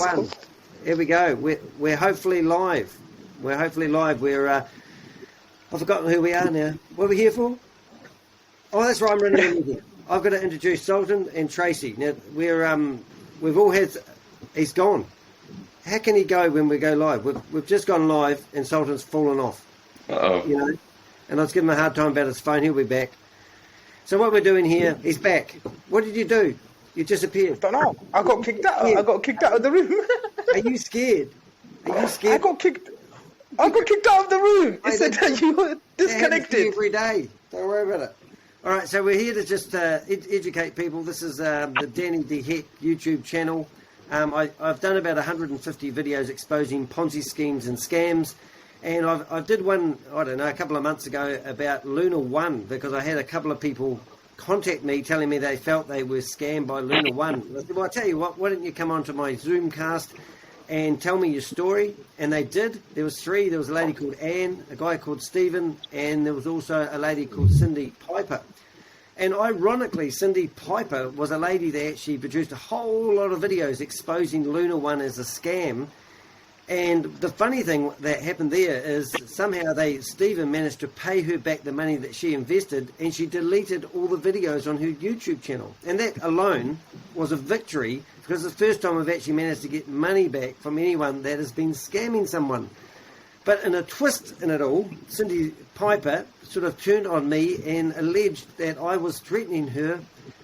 One. Here we go. We're hopefully live. We're hopefully live. I've forgotten who we are now. What are we here for? Oh, that's right. I'm running the meeting. I've got to introduce Sultan and Tracy. Now we've all had. He's gone. How can he go when we go live? We've just gone live and Sultan's fallen off. Uh-oh. You know, and I was giving him a hard time about his phone. He'll be back. So what we're doing here, he's back. What did you do? You disappeared. Don't know. I got kicked out. I got kicked out of the room. Are you scared? Are you scared? I got kicked out of the room. It said that you were disconnected. Every day. Don't worry about it. All right, so we're here to just educate people. This is the Danny the Heck YouTube channel. I've done about 150 videos exposing Ponzi schemes and scams. And I did one, I don't know, a couple of months ago about LunaOne because I had a couple of people contact me telling me they felt they were scammed by LunaOne. I said, well, I tell you what, why don't you come onto my Zoomcast and tell me your story? And they did. There was three. There was a lady called Anne, a guy called Stephen, and there was also a lady called Cindy Piper. And ironically, Cindy Piper was a lady that actually produced a whole lot of videos exposing LunaOne as a scam. And the funny thing that happened there is somehow Stephen managed to pay her back the money that she invested, and she deleted all the videos on her YouTube channel. And that alone was a victory because it's the first time I've actually managed to get money back from anyone that has been scamming someone. But in a twist in it all, Cindy Piper sort of turned on me and alleged that I was threatening her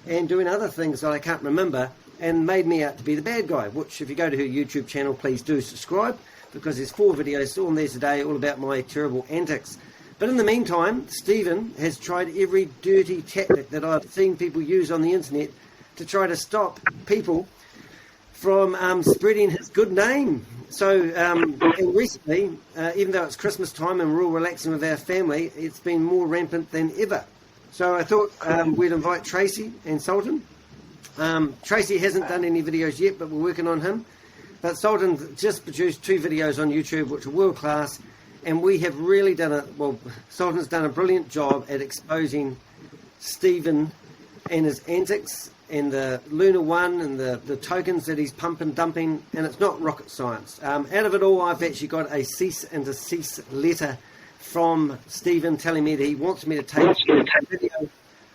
and doing other things that I can't remember, and made me out to be the bad guy, which if you go to her YouTube channel, please do subscribe, because there's 4 videos still on there today, all about my terrible antics. But in the meantime, Stephen has tried every dirty tactic that I've seen people use on the internet to try to stop people from spreading his good name. So, and recently, even though it's Christmas time and we're all relaxing with our family, it's been more rampant than ever. So I thought we'd invite Tracy and Sultan. Tracy hasn't done any videos yet, but we're working on him. But Sultan just produced 2 videos on YouTube, which are world class, and we have really Sultan's done a brilliant job at exposing Stephen and his antics and the LunaOne and the tokens that he's pumping, dumping, and it's not rocket science. Out of it all, I've actually got a cease and desist letter from Stephen telling me that he wants me to take a video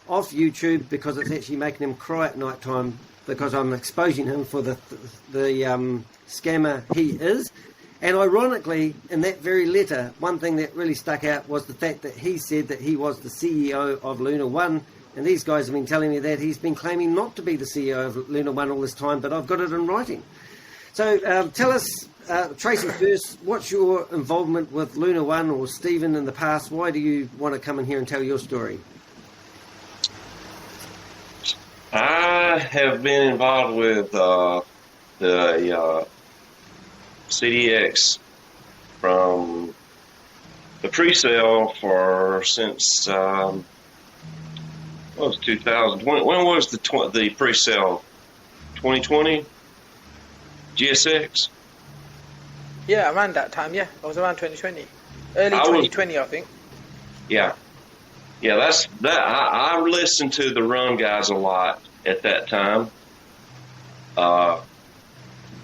off YouTube because it's actually making him cry at night time because I'm exposing him for the scammer he is. And ironically, in that very letter, one thing that really stuck out was the fact that he said that he was the CEO of LunaOne, and these guys have been telling me that he's been claiming not to be the CEO of LunaOne all this time, but I've got it in writing. So tell us, Tracy first, what's your involvement with LunaOne or Stephen in the past? Why do you want to come in here and tell your story? I have been involved with the CDX from the pre-sale since what was 2000? When was the pre-sale? 2020 GSX? Yeah, around that time. Yeah, it was around 2020, early 2020, I think. Yeah. Yeah, that's that. I listened to the Run guys a lot at that time.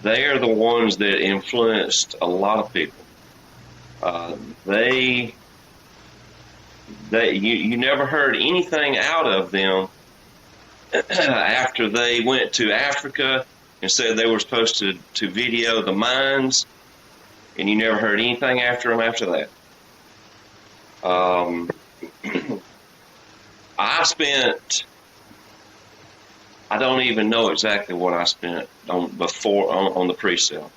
They are the ones that influenced a lot of people. You never heard anything out of them after they went to Africa and said they were supposed to video the mines, and you never heard anything after them after that. I don't even know exactly what I spent on the pre-sale.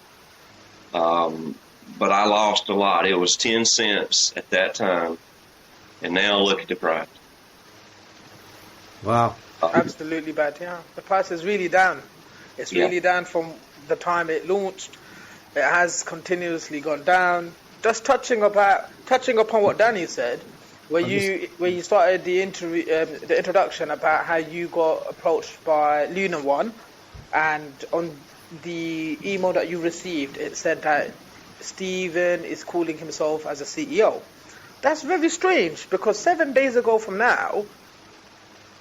But I lost a lot. It was 10 cents at that time, and now look at the price. Wow. Absolutely bad, yeah. The price is really down. It's really down from the time it launched. It has continuously gone down. Just touching upon what Danny said, where you started the introduction about how you got approached by LunaOne, and on the email that you received, it said that Stephen is calling himself as a CEO. That's very strange, because 7 days ago from now,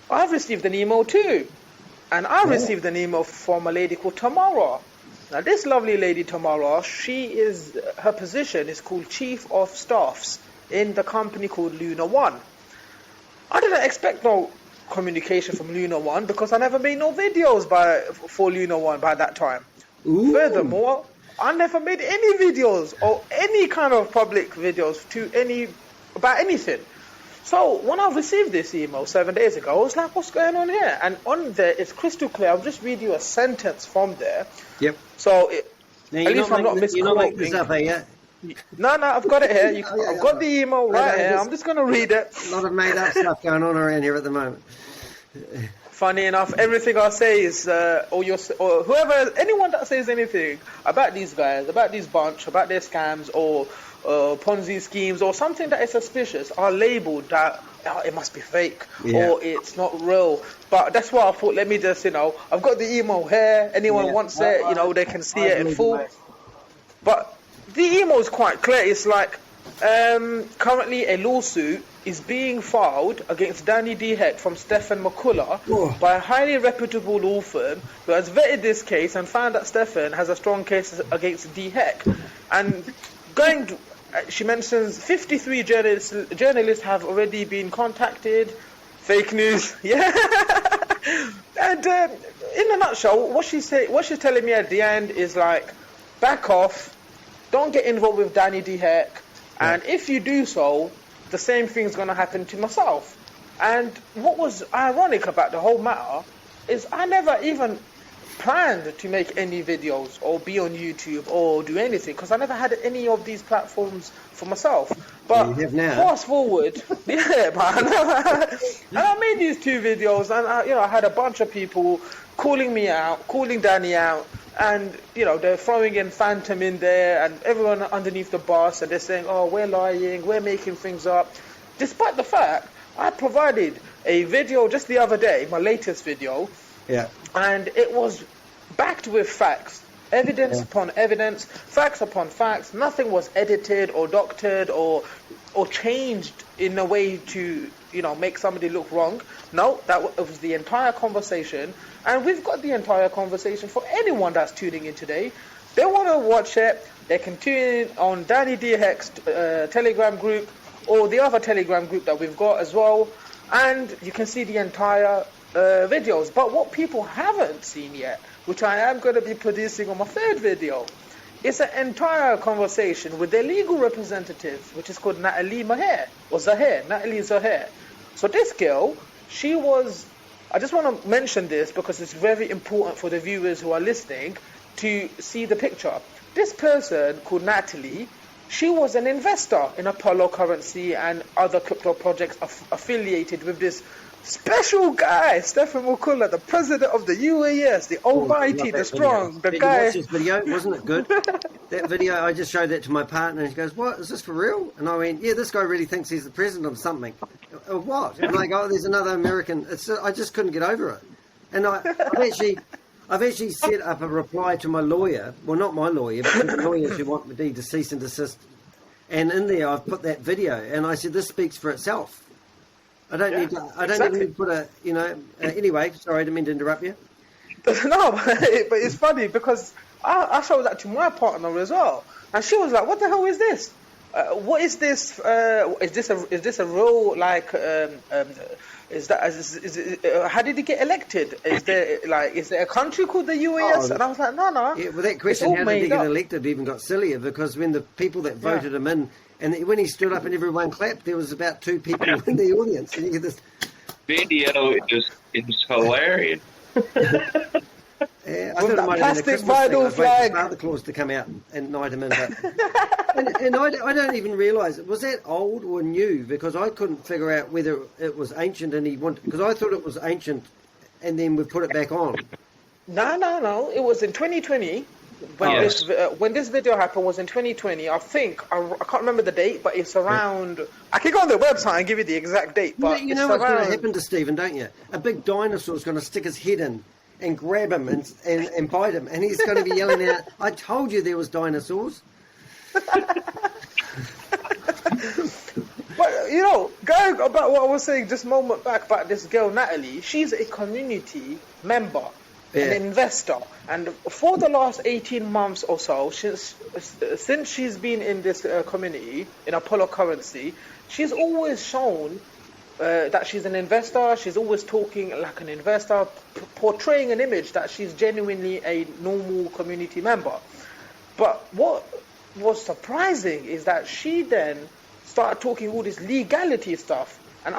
I've received an email too. And I received an email from a lady called Tamara. Now, this lovely lady, Tamara, her position is called Chief of Staffs in the company called LunaOne. I didn't expect no communication from LunaOne because I never made no videos for LunaOne by that time. Ooh. Furthermore, I never made any videos or any kind of public videos about anything. So when I received this email 7 days ago, I was like, what's going on here? And on there, it's crystal clear. I'll just read you a sentence from there. Yep. So now, at least I'm not misquoting. You're not making this up, are you? No, I've got it here. I've got the email right here. I'm just going to read it. A lot of made up stuff going on around here at the moment. Funny enough, everything I say is, or whoever, anyone that says anything about these guys, about this bunch, about their scams or Ponzi schemes or something that is suspicious are labeled that it must be fake or it's not real. But that's why I thought, let me just, I've got the email here. Anyone wants it, they can see it in full. But the email is quite clear. It's like, currently a lawsuit is being filed against Danny D. Heck from Stephen McCullah by a highly reputable law firm who has vetted this case and found that Stephen has a strong case against D. Heck. And she mentions 53 journalists have already been contacted. Fake news, yeah. And in a nutshell, what she's telling me at the end is like, back off, don't get involved with Danny D. Heck, and if you do so, the same thing's going to happen to myself. And what was ironic about the whole matter is I never even planned to make any videos or be on YouTube or do anything because I never had any of these platforms for myself. But you have now. Fast forward, yeah, man. And I made these 2 videos, and I had a bunch of people calling me out, calling Danny out, and they're throwing in Phantom in there, and everyone underneath the bus, and they're saying, "Oh, we're lying, we're making things up," despite the fact I provided a video just the other day, my latest video. Yeah. And it was backed with facts, evidence upon evidence, facts upon facts. Nothing was edited or doctored or changed in a way to make somebody look wrong. No, that was the entire conversation, and we've got the entire conversation for anyone that's tuning in today. They want to watch it. They can tune in on Danny D. Heck's Telegram group or the other Telegram group that we've got as well, and you can see the entire videos. But what people haven't seen yet, which I am going to be producing on my 3rd video, is an entire conversation with their legal representative, which is called Natalie Zahir. So this girl, I just want to mention this because it's very important for the viewers who are listening to see the picture. This person called Natalie, she was an investor in Apollo currency and other crypto projects affiliated with this special guy, Stephen McCullah, the president of the UAS, the almighty, the strong, the guy. You watched this video, wasn't it good? That video, I just showed that to my partner, and she goes, "What, is this for real?" And I went, "Yeah, this guy really thinks he's the president of something." Of what? And like, "Oh, there's another American." I just couldn't get over it. And I've actually set up a reply to my lawyer. Well, not my lawyer, but the lawyers who want me to cease and desist. And in there, I've put that video, and I said, "This speaks for itself." I don't need to put a, anyway, sorry, I didn't mean to interrupt you. No, but it's funny because I showed that to my partner as well. And she was like, "What the hell is this? What is this? Is this a real, like, how did he get elected? Is there a country called the UAS?" And I was like, no. Yeah, well, that question, how did he get elected, even got sillier because when the people that voted him in, and when he stood up and everyone clapped, there was about 2 people in the audience. And you get this video is hilarious. I thought it might have been a Christmas thing. I was waiting for Santa Claus to come out and knight him in. And I don't even realise, was that old or new? Because I couldn't figure out whether it was ancient and he wanted... Because I thought it was ancient and then we put it back on. No. It was in 2020. When this video happened was in 2020. I think, I can't remember the date, but it's around... I can go on their website and give you the exact date. But you know what's going to happen to Stephen, don't you? A big dinosaur's going to stick his head in and grab him and bite him, and he's going to be yelling out, "I told you there was dinosaurs." But going about what I was saying just a moment back about this girl Natalie, she's a community member an investor, and for the last 18 months or so, since she's been in this community in Apollo Currency, she's always shown that she's an investor. She's always talking like an investor, portraying an image that she's genuinely a normal community member. But what was surprising is that she then started talking all this legality stuff. And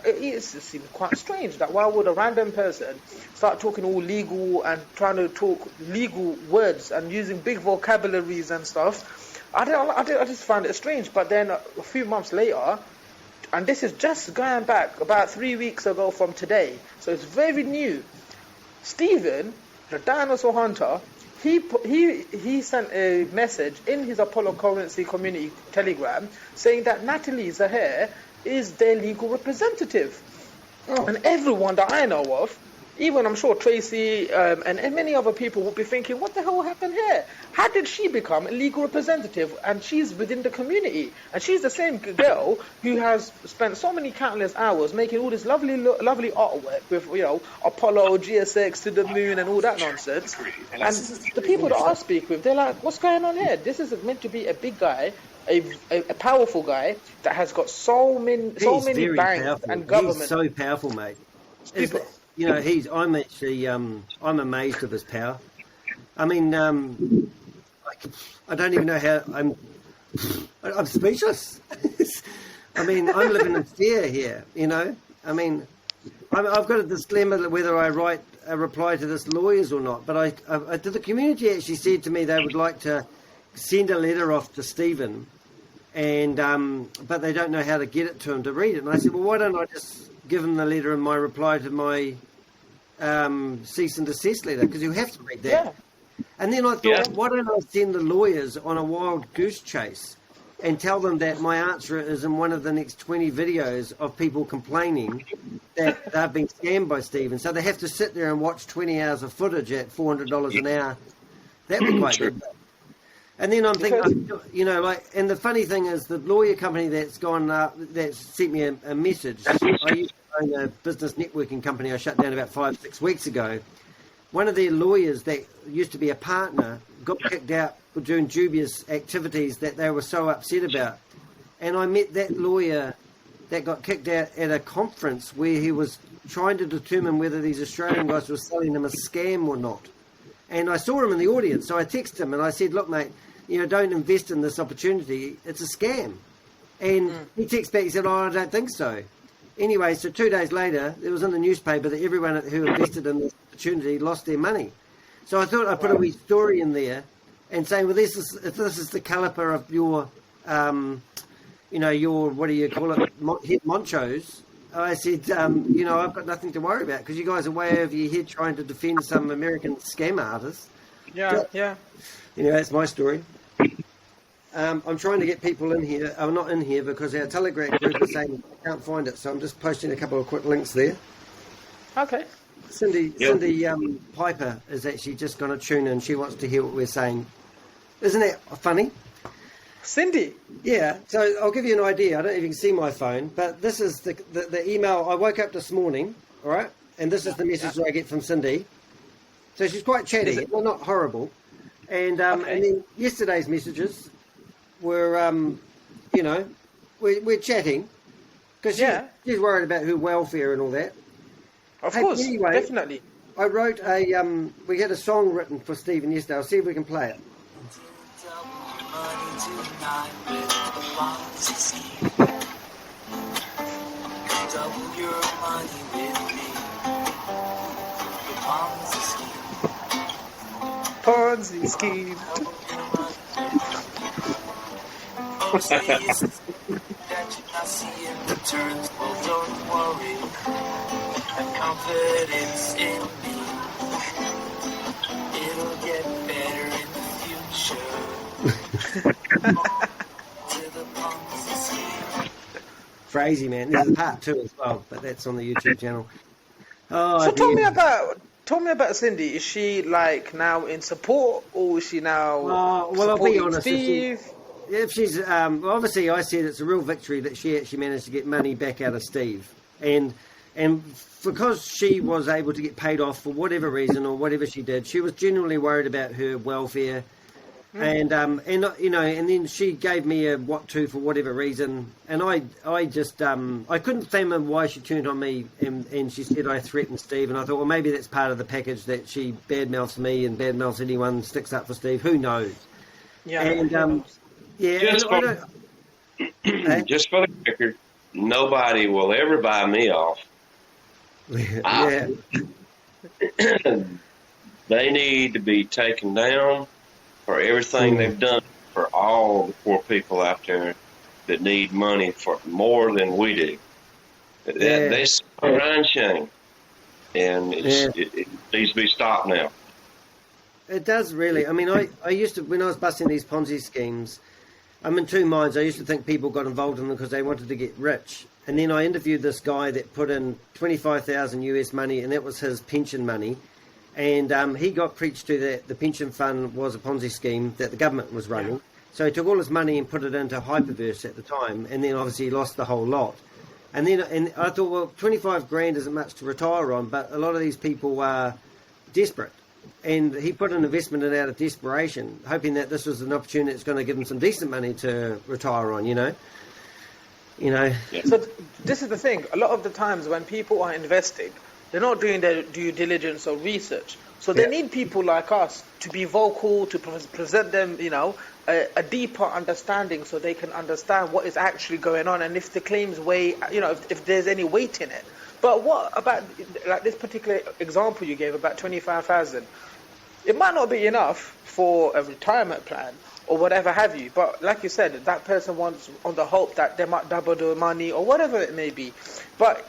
it seemed quite strange that why would a random person start talking all legal and trying to talk legal words and using big vocabularies and stuff? I just found it strange. But then a few months later, and this is just going back about 3 weeks ago from today, so it's very new. Stephen, the dinosaur hunter, he sent a message in his Apollo Currency community Telegram saying that Natalie Zaher is their legal representative. And everyone that I know of, even I'm sure Tracy and many other people will be thinking, what the hell happened here? How did she become a legal representative? And she's within the community. And she's the same girl who has spent so many countless hours making all this lovely artwork with, Apollo, GSX to the moon and all that nonsense. And the people that I speak with, they're like, what's going on here? This is meant to be a big guy, a powerful guy that has got so many banks powerful. And government. He's so powerful, mate. I'm actually I'm amazed of his power. I mean, I don't even know how I'm speechless. I mean, I'm living in fear here. I mean, I've got a disclaimer whether I write a reply to this lawyers or not. But the community actually said to me they would like to send a letter off to Stephen, and but they don't know how to get it to him to read it. And I said, well, why don't I just give him the letter in my reply to my cease and desist letter, because you have to read that. Yeah. And then I thought, why don't I send the lawyers on a wild goose chase and tell them that my answer is in one of the next 20 videos of people complaining that they've been scammed by Stephen. So they have to sit there and watch 20 hours of footage at $400 an hour. That'd be quite good. And then I'm thinking, and the funny thing is the lawyer company that's sent me a message. I used to own a business networking company I shut down about 5-6 weeks ago. One of their lawyers that used to be a partner got kicked out for doing dubious activities that they were so upset about. And I met that lawyer that got kicked out at a conference where he was trying to determine whether these Australian guys were selling him a scam or not. And I saw him in the audience, so I texted him and I said, look, mate, don't invest in this opportunity. It's a scam. And he texted back, he said, I don't think so. Anyway, so 2 days later, it was in the newspaper that everyone who invested in this opportunity lost their money. So I thought I'd put a wee story in there and saying, well, if this is the caliper of your, your, what do you call it, head monchos, I said, I've got nothing to worry about because you guys are way over your head trying to defend some American scam artist. Yeah. That's my story. I'm trying to get people in here. I'm not in here because our Telegram group is saying I can't find it, so I'm just posting a couple of quick links there. Okay. Cindy Piper is actually just going to tune in. She wants to hear what we're saying. Isn't that funny? Cindy? Yeah, so I'll give you an idea. I don't even see my phone, but this is the email. I woke up this morning, all right, and this is the message that I get from Cindy. So she's quite chatty, well, not horrible. And and then yesterday's messages were, we're chatting because she's worried about her welfare and all that. Of course, anyway, definitely. I wrote we had a song written for Stephen yesterday. I'll see if we can play it. Double your money with me. Ponzi scheme. Well, don't worry. Have confidence in me. It'll get better in the future. To the Ponzi scheme. Crazy, man. There's a part 2 as well, but that's on the YouTube channel. Oh, so tell me about Cindy. Is she like now in support, or is she now? Well, I'll be honest. Steve? If she's obviously, I said it's a real victory that she actually managed to get money back out of Steve, and And because she was able to get paid off for whatever reason or whatever she did, she was genuinely worried about her welfare. And you know, and then she gave me a what to for whatever reason, and I just I couldn't fathom why she turned on me, and she said I threatened Steve, and I thought, well, maybe that's part of the package, that she badmouths me and badmouths anyone sticks up for Steve. Who knows? Yeah. And yeah, Just and for, just for the record, nobody will ever buy me off. yeah, They need to be taken down for everything they've done for all the poor people out there that need money for more than we do. That's a grind shame, and it needs to be stopped now. It does really. I mean, I used to, when I was busting these Ponzi schemes, I'm in two minds. I used to think people got involved in them because they wanted to get rich. And then I interviewed this guy that put in 25,000 US money, and that was his pension money. And he got preached to that the pension fund was a Ponzi scheme that the government was running. Yeah. So he took all his money and put it into Hyperverse at the time, and then obviously he lost the whole lot. And I thought, well, 25 grand isn't much to retire on, but a lot of these people are desperate. And he put an investment in out of desperation, hoping that this was an opportunity that's going to give him some decent money to retire on, you know. Yeah. So this is the thing. A lot of the times when people are investing, they're not doing their due diligence or research. So they need people like us to be vocal, to present them, you know, a deeper understanding so they can understand what is actually going on and if the claims weigh, you know, if there's any weight in it. But what about, like this particular example you gave about 25,000? It might not be enough for a retirement plan or whatever have you. But like you said, that person wants on the hope that they might double the money or whatever it may be. But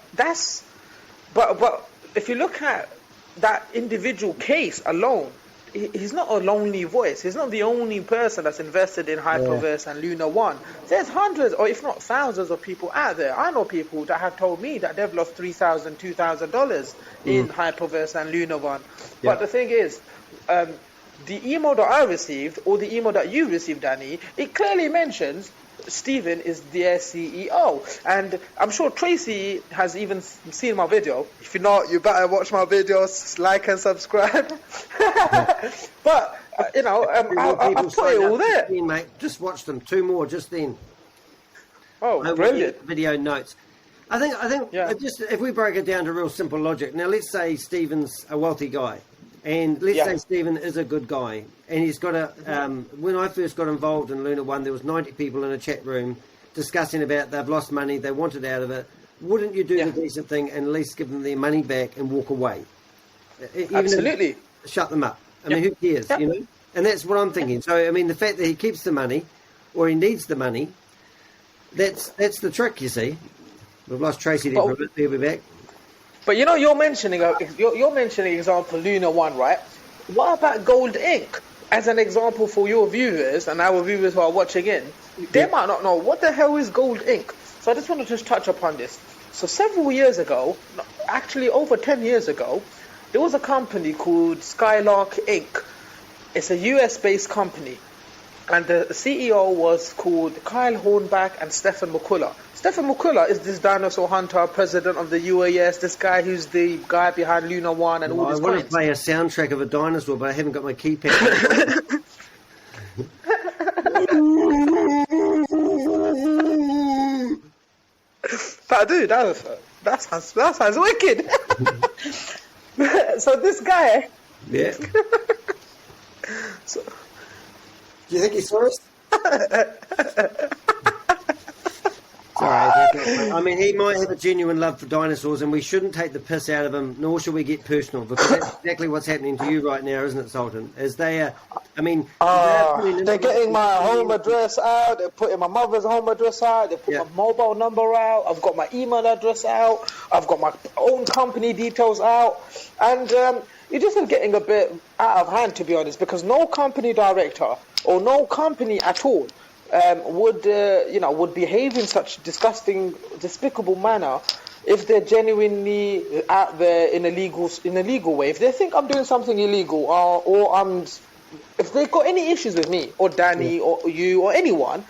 if you look at that individual case alone, he's not a lonely voice. He's not the only person that's invested in Hyperverse and LunaOne. There's hundreds, or if not thousands, of people out there. I know people that have told me that they've lost $3,000, $2,000 in Hyperverse and LunaOne. But the thing is, the email that I received, or the email that you received, Danny, it clearly mentions Stephen is their CEO. And I'm sure Tracy has even seen my video. If you're not, you better watch my videos, like and subscribe. But, you know, I put it all there. Mate, just watch them. Two more just then. Oh, brilliant. Video notes. I think just if we break it down to real simple logic. Now, let's say Stephen's a wealthy guy. And let's say Stephen is a good guy, and he's got a. When I first got involved in LunaOne, there was 90 people in a chat room discussing about they've lost money, they wanted out of it. Wouldn't you do the decent thing and at least give them their money back and walk away? Absolutely. Shut them up. I mean, who cares, you know? And that's what I'm thinking. So, I mean, the fact that he keeps the money, or he needs the money, that's the trick, you see. We've lost Tracy there for a bit. He'll be back. But you know, you're mentioning example LunaOne, right? What about Gold Inc. as an example for your viewers and our viewers who are watching in? They might not know what the hell is Gold Inc. So I just want to just touch upon this. So several years ago, actually over 10 years ago, there was a company called Skylark Inc. It's a US-based company, and the CEO was called Kyle Hornback and Stephen McCullah. Stephen McCullah is this dinosaur hunter, president of the UAS, this guy who's the guy behind LunaOne and all these I want to play a soundtrack of a dinosaur, but I haven't got my keypad. But dude, that sounds wicked. So this guy... Yeah. So, do you think he saw us? Sorry, I mean, he might have a genuine love for dinosaurs, and we shouldn't take the piss out of him, nor should we get personal, because that's exactly what's happening to you right now, isn't it, Sultan? Is they are, I mean... they're getting my home address out, they're putting my mother's home address out, they put my mobile number out, I've got my email address out, I've got my own company details out, and you're just getting a bit out of hand, to be honest, because no company director or no company at all would behave in such disgusting, despicable manner if they're genuinely out there in a legal way. If they think I'm doing something illegal, or if they've got any issues with me or Danny or you or anyone,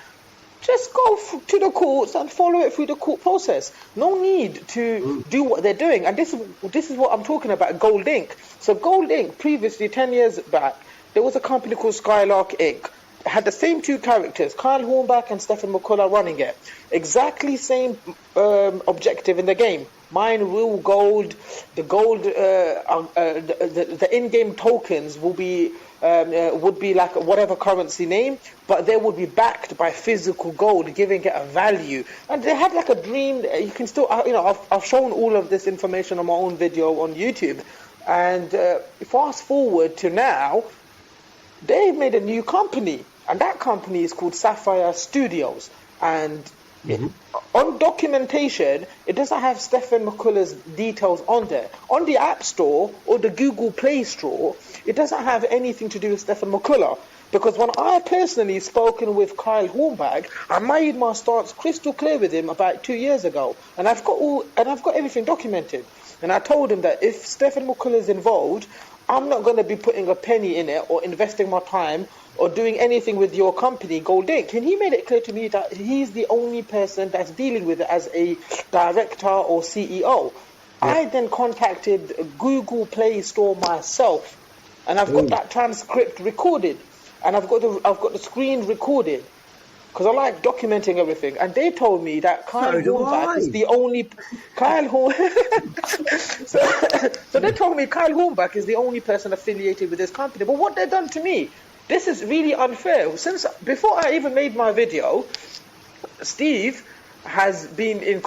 just go to the courts and follow it through the court process. No need to do what they're doing. And this is what I'm talking about, Gold Inc. So Gold Inc. previously, 10 years back, there was a company called Skylark Inc. It had the same two characters, Kyle Hornback and Stephen McCullah, running it. Exactly same objective in the game. Mine real gold. The gold, the in-game tokens will be would be like whatever currency name, but they would be backed by physical gold, giving it a value. And they had like a dream. You can still, I've shown all of this information on my own video on YouTube. And fast forward to now, they've made a new company, and that company is called Sapphire Studios. And on documentation, it doesn't have Stephen McCullah's details on there. On the App Store or the Google Play Store, it doesn't have anything to do with Stephen McCullah. Because when I personally spoken with Kyle Hornback, I made my stance crystal clear with him about 2 years ago, and I've got everything documented. And I told him that if Stephen McCullah is involved, I'm not going to be putting a penny in it or investing my time or doing anything with your company, Gold Inc. And he made it clear to me that he's the only person that's dealing with it as a director or CEO. Yeah. I then contacted Google Play Store myself, and I've got that transcript recorded, and I've got the screen recorded, because I like documenting everything. And they told me that Kyle Hornback is the only so they told me Kyle Hornback is the only person affiliated with this company. But what they've done to me, this is really unfair. Since before I even made my video, Steve has been in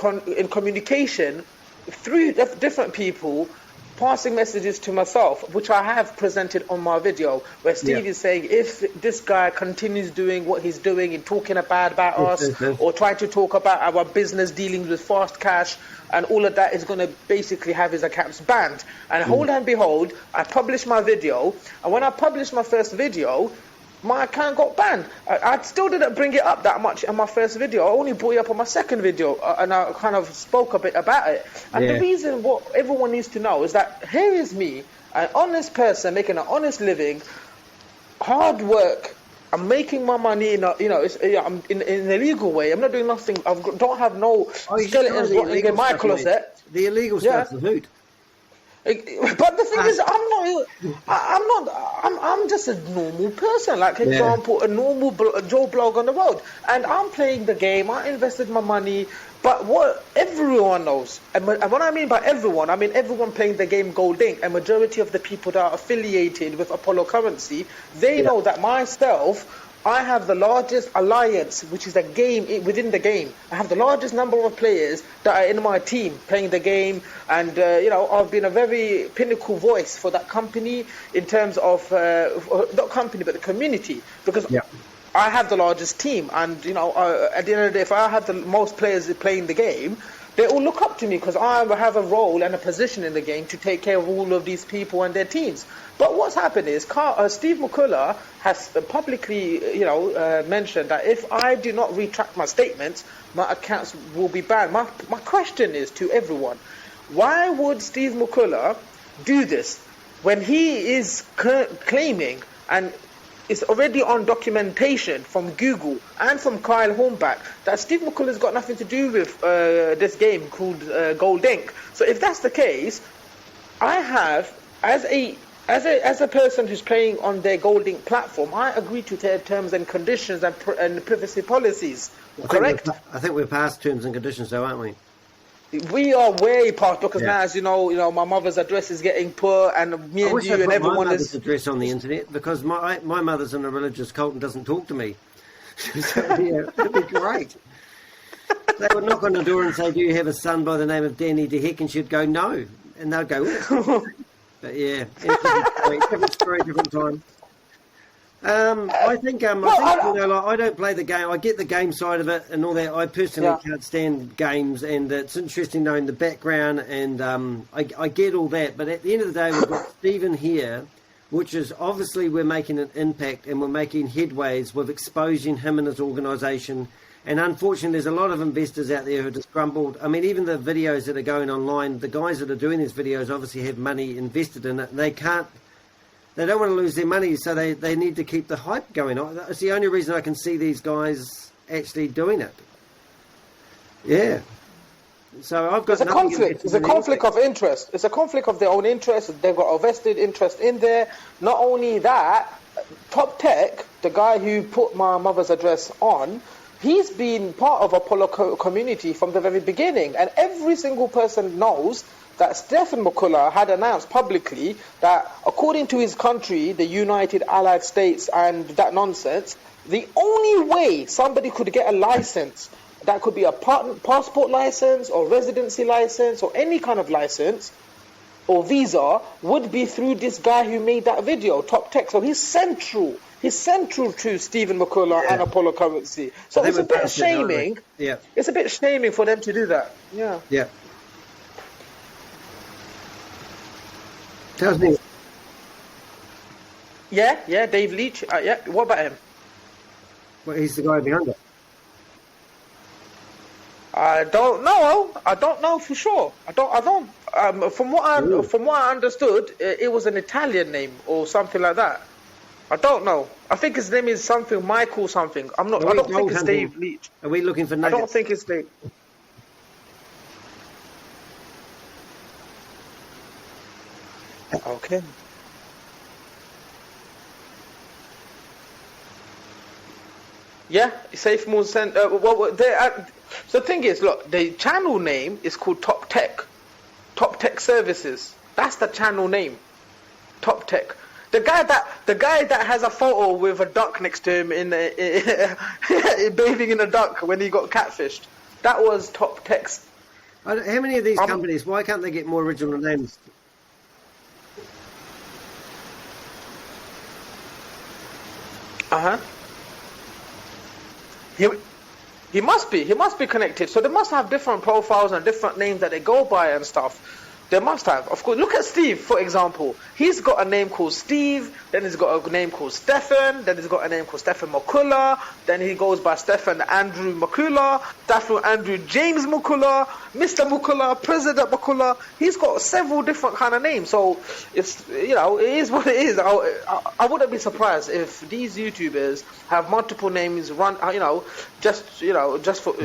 communication through different people, passing messages to myself, which I have presented on my video, where Steve is saying if this guy continues doing what he's doing and talking about us or trying to talk about our business dealings with FastCash and all of that, is going to basically have his accounts banned. And hold and behold, I published my video, and when I published my first video, my account got banned. I still didn't bring it up that much in my first video. I only brought it up on my second video, and I kind of spoke a bit about it. And the reason what everyone needs to know is that here is me, an honest person making an honest living, hard work. I'm making my money in I'm in a legal way. I'm not doing nothing. Don't have no skeletons rotting in my closet. The illegal stuff's the hoot. But the thing is, I'm just a normal person. Like, for example, a normal Joe Blog on the road. And I'm playing the game. I invested my money. But what everyone knows, and what I mean by everyone, I mean everyone playing the game Gold Inc. A majority of the people that are affiliated with Apollo Currency, they know that myself, I have the largest alliance, which is a game within the game. I have the largest number of players that are in my team playing the game, and I've been a very pinnacle voice for that company in terms of not company but the community, because I have the largest team, and at the end of the day, if I have the most players playing the game, they all look up to me because I have a role and a position in the game to take care of all of these people and their teams. But what's happened is Steve McCullah has publicly, mentioned that if I do not retract my statements, my accounts will be banned. My question is to everyone: why would Steve McCullah do this when he is claiming, and it's already on documentation from Google and from Kyle Hornback, that Steve McCullah's got nothing to do with this game called Gold Inc. So if that's the case, I have, as a person who's playing on their Gold Inc. platform, I agree to their terms and conditions and privacy policies. Correct? I think we're past terms and conditions, though, aren't we? We are way past, because now, as you know, my mother's address is getting put, and me and you and everyone is address on the internet, because my mother's in a religious cult and doesn't talk to me. So, it'd be great. They would knock on the door and say, "Do you have a son by the name of Danny DeHeck?" And she'd go, "No," and they'd go, "Oh." But different story, different time. I think I don't play the game. I get the game side of it and all that. I personally can't stand games, and it's interesting knowing the background, and I get all that. But at the end of the day, we've got Stephen here, which is obviously we're making an impact and we're making headways with exposing him and his organisation. And unfortunately, there's a lot of investors out there who are just grumbled. I mean, even the videos that are going online, the guys that are doing these videos obviously have money invested in it. And they don't want to lose their money, so they need to keep the hype going on. It's the only reason I can see these guys actually doing it. Yeah. So I've got There's a conflict. There's a conflict of interest. It's a conflict of their own interest. They've got a vested interest in there. Not only that, Top Tech, the guy who put my mother's address on, he's been part of Apollo community from the very beginning. And every single person knows that Stephen McCullah had announced publicly that according to his country, the United Allied States and that nonsense, the only way somebody could get a license, that could be a passport license or residency license or any kind of license or visa, would be through this guy who made that video, Top Tech. So he's central. He's central to Stephen McCullah and Apollo Currency. So it's a bit shaming. Yeah. It's a bit shaming for them to do that. Yeah. Yeah. Tells me. Yeah, Dave Leach. Yeah, what about him? Well, he's the guy behind it. I don't know for sure. I don't. From what I understood, it was an Italian name or something like that. I don't know. I think his name is something Michael something. I don't think it's Dave Leach. Are we looking for nuggets? I don't think it's Dave. Okay. Yeah, Safe Moon sent. So the thing is, look, the channel name is called Top Tech Services. That's the channel name, Top Tech. The guy that has a photo with a duck next to him in bathing in a duck when he got catfished. That was Top Tech's. How many of these companies? Why can't they get more original names? He must be connected. So they must have different profiles and different names that they go by and stuff. They must have. Of course, look at Steve, for example. He's got a name called Steve, then he's got a name called Stephen, then he's got a name called Stephen McCullah, then he goes by Stephen Andrew McCullah, Stephen Andrew James McCullah, Mr. McCullah, President McCullah. He's got several different kind of names. So it's, it is what it is. I wouldn't be surprised if these YouTubers have multiple names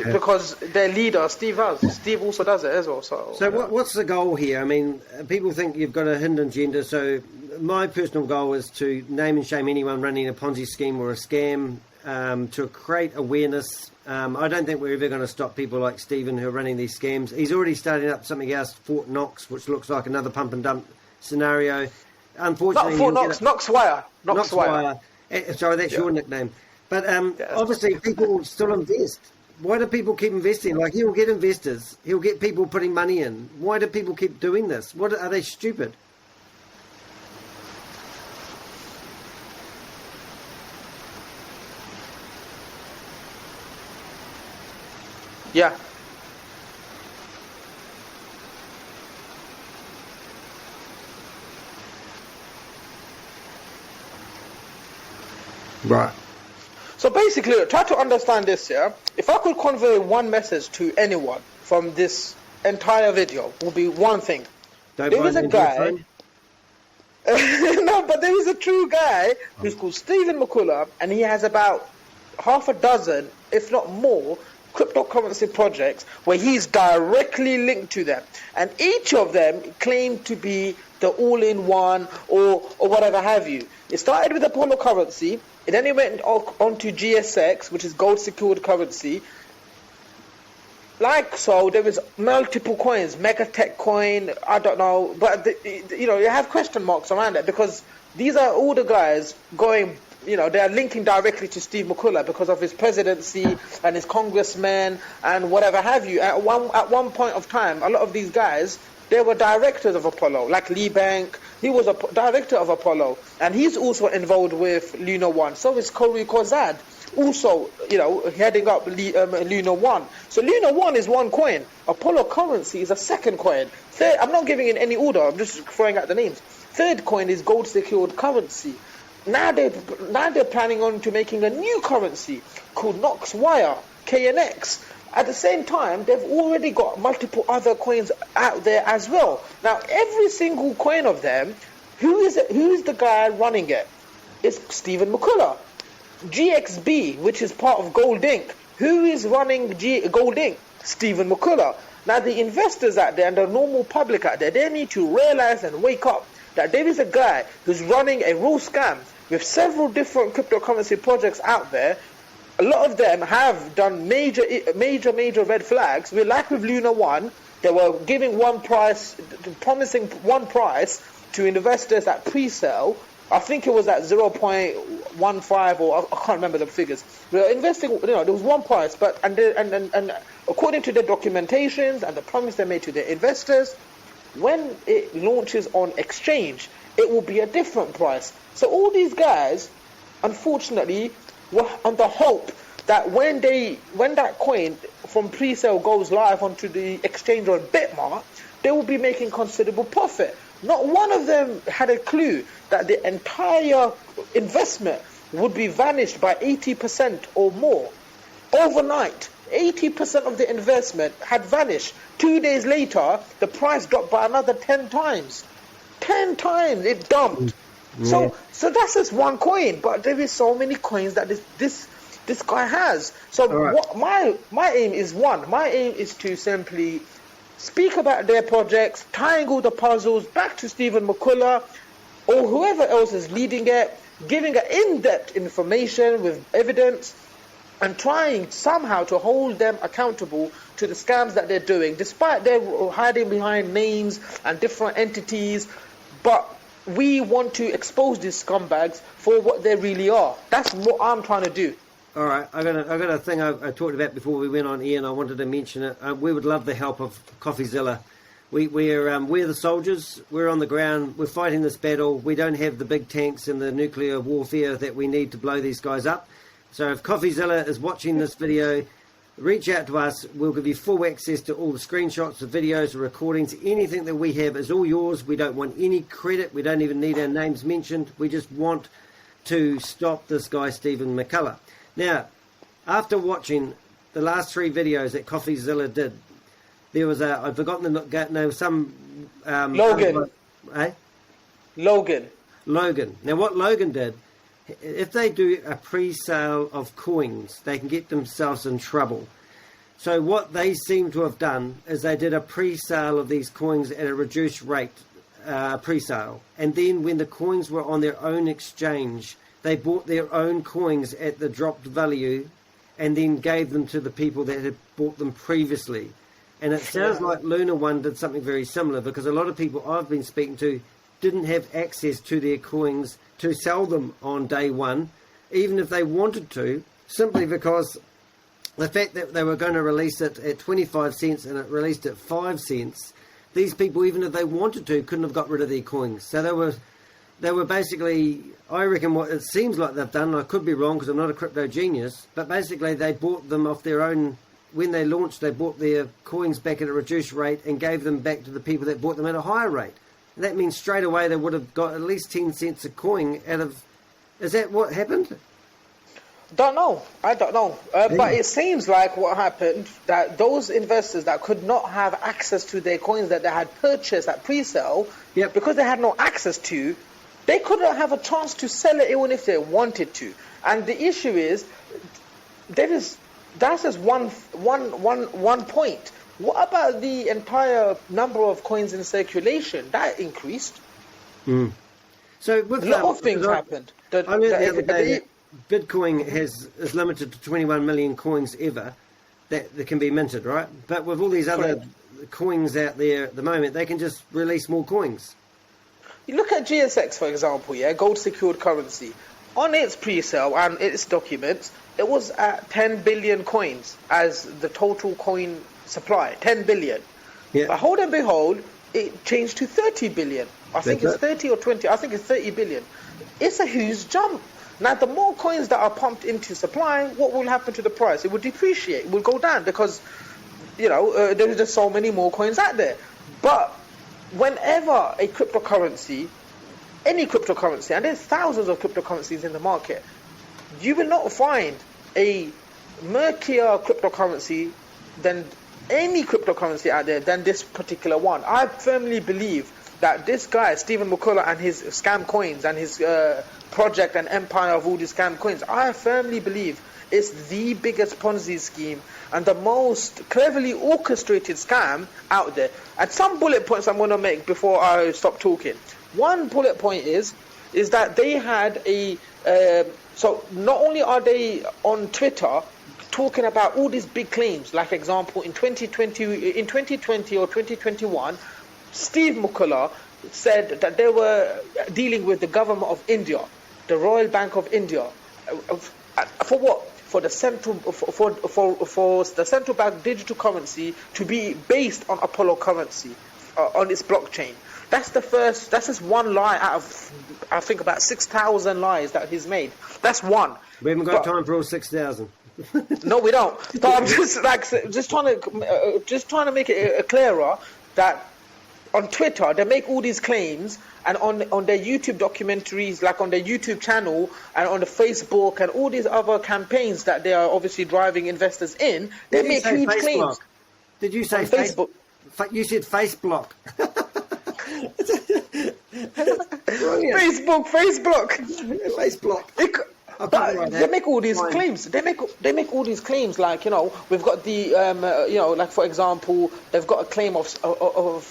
because their leader Steve also does it as well. So what's the goal here? I mean, people think you've got a hidden agenda. So my personal goal is to name and shame anyone running a Ponzi scheme or a scam, to create awareness. I don't think we're ever going to stop people like Stephen who are running these scams. He's already starting up something else, Fort Knox, which looks like another pump and dump scenario. Unfortunately, not Fort Knox, Knoxwire. Sorry, that's your nickname. But obviously, people still invest. Why do people keep investing? Like, he'll get investors. He'll get people putting money in. Why do people keep doing this? Are they stupid? Yeah. Right. So basically, try to understand this, yeah? If I could convey one message to anyone from this entire video, would be one thing. There is a guy... No, but there is a true guy who's called Stephen McCullah, and he has about half a dozen, if not more, cryptocurrency projects where he's directly linked to them. And each of them claim to be the all-in-one or whatever have you. It started with Apollo Currency, and then it went on to GSX, which is Gold Secured Currency. Like so, there was multiple coins, Megatech coin, I don't know, but you have question marks around it because these are all the guys going, they are linking directly to Steve McCullah because of his presidency and his congressmen and whatever have you. At one point of time, a lot of these guys, they were directors of Apollo, like Lee Bank. He was a director of Apollo, and he's also involved with LunaOne. So is Corey Kozad, also, heading up LunaOne. So LunaOne is one coin. Apollo Currency is a second coin. Third, I'm not giving in any order. I'm just throwing out the names. Third coin is Gold Secured Currency. Now they're planning on to making a new currency called Knoxwire, KNX. At the same time, they've already got multiple other coins out there as well. Now, every single coin of them, who is the guy running it? It's Stephen McCullah. GXB, which is part of Gold Inc., Who is running Gold Inc? Stephen McCullah. Now the investors out there and the normal public out there, they need to realize and wake up that there is a guy who's running a real scam with several different cryptocurrency projects out there. A lot of them have done major red flags. We're like with LunaOne, they were giving one price, promising one price to investors at pre-sale. I think it was at 0.15 or I can't remember the figures. We were investing, there was one price, but and according to the documentations and the promise they made to their investors, when it launches on exchange, it will be a different price. So all these guys, unfortunately, were on the hope that when that coin from pre-sale goes live onto the exchange on Bitmart, they will be making considerable profit. Not one of them had a clue that the entire investment would be vanished by 80% or more. Overnight, 80% of the investment had vanished. 2 days later, the price dropped by another 10 times. 10 times it dumped. Yeah. So that's just one coin, but there is so many coins that this guy has. So right. what my aim is My aim is to simply speak about their projects, tying all the puzzles back to Stephen McCullah or whoever else is leading it, giving an in-depth information with evidence, and trying somehow to hold them accountable to the scams that they're doing, despite their hiding behind names and different entities. But we want to expose these scumbags for what they really are. That's what I'm trying to do. All right, I got a thing I talked about before we went on air, and I wanted to mention it. We would love the help of Coffeezilla. We're the soldiers. We're on the ground. We're fighting this battle. We don't have the big tanks and the nuclear warfare that we need to blow these guys up. So if Coffeezilla is watching this video, reach out to us. We'll give you full access to all the screenshots, the videos, the recordings. Anything that we have is all yours. We don't want any credit. We don't even need our names mentioned. We just want to stop this guy, Stephen McCullah. Now, after watching the last 3 videos that Coffeezilla did, there was I've forgotten the name, some... Logan. Logan. Now, what Logan did, if they do a pre-sale of coins, they can get themselves in trouble. So what they seem to have done is they did a pre-sale of these coins at a reduced rate, pre-sale. And then when the coins were on their own exchange, they bought their own coins at the dropped value and then gave them to the people that had bought them previously. And it sounds like LunaOne did something very similar, because a lot of people I've been speaking to didn't have access to their coins to sell them on day one, even if they wanted to, simply because the fact that they were going to release it at 25 cents and it released at 5 cents, these people, even if they wanted to, couldn't have got rid of their coins. So they were basically, I reckon what it seems like they've done, I could be wrong because I'm not a crypto genius, but basically they bought them off their own. When they launched, they bought their coins back at a reduced rate and gave them back to the people that bought them at a higher rate. And that means straight away they would have got at least 10 cents a coin out of... Is that what happened? Don't know. I don't know. But it seems like what happened, that those investors that could not have access to their coins that they had purchased at pre-sale, because they had no access to, they couldn't have a chance to sell it even if they wanted to. And the issue is, that's just one point. What about the entire number of coins in circulation? That increased. So with a lot of things happened. I learned the other day that Bitcoin is limited to 21 million coins ever that can be minted, right? But with all these other coins out there at the moment, they can just release more coins. You look at GSX, for example, Gold Secured Currency. On its pre-sale and its documents, it was at 10 billion coins as the total coin supply. 10 billion. Yeah. But hold and behold, it changed to 30 billion. I think it's 30 or 20. I think it's 30 billion. It's a huge jump. Now, the more coins that are pumped into supply, what will happen to the price? It will depreciate. It will go down because, there's just so many more coins out there. But whenever a cryptocurrency, any cryptocurrency, and there's thousands of cryptocurrencies in the market, you will not find a murkier cryptocurrency than any cryptocurrency out there than this particular one. I firmly believe that this guy, Stephen McCullah, and his scam coins and his project and empire of all these scam coins, I firmly believe It's the biggest Ponzi scheme and the most cleverly orchestrated scam out there. And some bullet points I'm going to make before I stop talking. One bullet point is that they had a... so not only are they on Twitter talking about all these big claims, like example in 2020 or 2021, Steve McCullah said that they were dealing with the government of India, the Royal Bank of India, for what? For the central for the central bank digital currency to be based on Apollo currency on its blockchain. That's the first. That's just one lie out of, I think, about 6,000 lies that he's made. That's one. We haven't got time for all 6,000. No, we don't. But I'm just trying to make it clearer that on Twitter they make all these claims, and on their YouTube documentaries, like on their YouTube channel, and on the Facebook and all these other campaigns that they are obviously driving investors in, they make huge claims. Block? Did you say Facebook? You said face block. Facebook. They make all these claims. They make all these claims. Like, you know, we've got the like, for example, they've got a claim of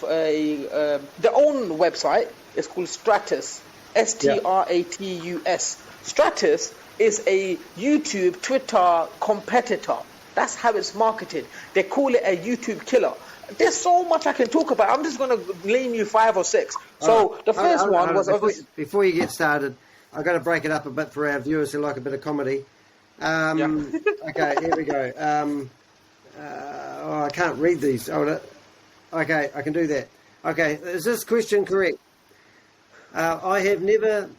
their own website. It's called Stratus. Stratus. Stratus is a YouTube Twitter competitor. That's how it's marketed. They call it a YouTube killer. There's so much I can talk about. I'm just going to name you 5 or 6. So the first one was... Before you get started, I've got to break it up a bit for our viewers who like a bit of comedy. Okay, here we go. I can't read these. Okay, I can do that. Okay, is this question correct? I have never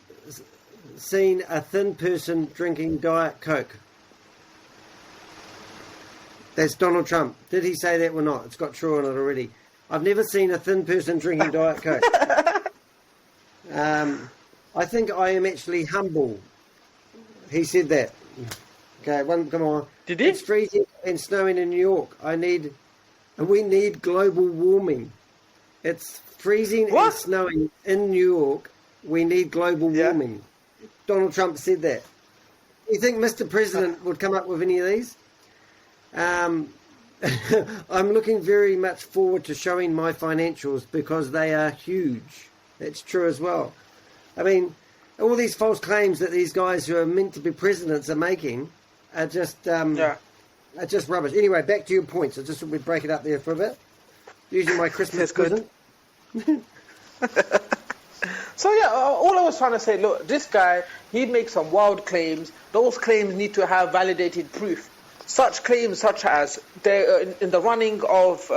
seen a thin person drinking Diet Coke. That's Donald Trump. Did he say that or not? It's got true on it already. I've never seen a thin person drinking Diet Coke. I think I am actually humble. He said that. Okay, come on. Did he? It's freezing and snowing in New York. We need global warming. It's freezing and snowing in New York. We need global warming. Donald Trump said that. You think Mr. President would come up with any of these? I'm looking very much forward to showing my financials because they are huge. That's true as well. I mean, all these false claims that these guys who are meant to be presidents are making are just are just rubbish. Anyway, back to your points. I just thought we'd break it up there for a bit. Using my Christmas present. So yeah, all I was trying to say, look, this guy, he'd make some wild claims. Those claims need to have validated proof. Such claims such as they're in the running of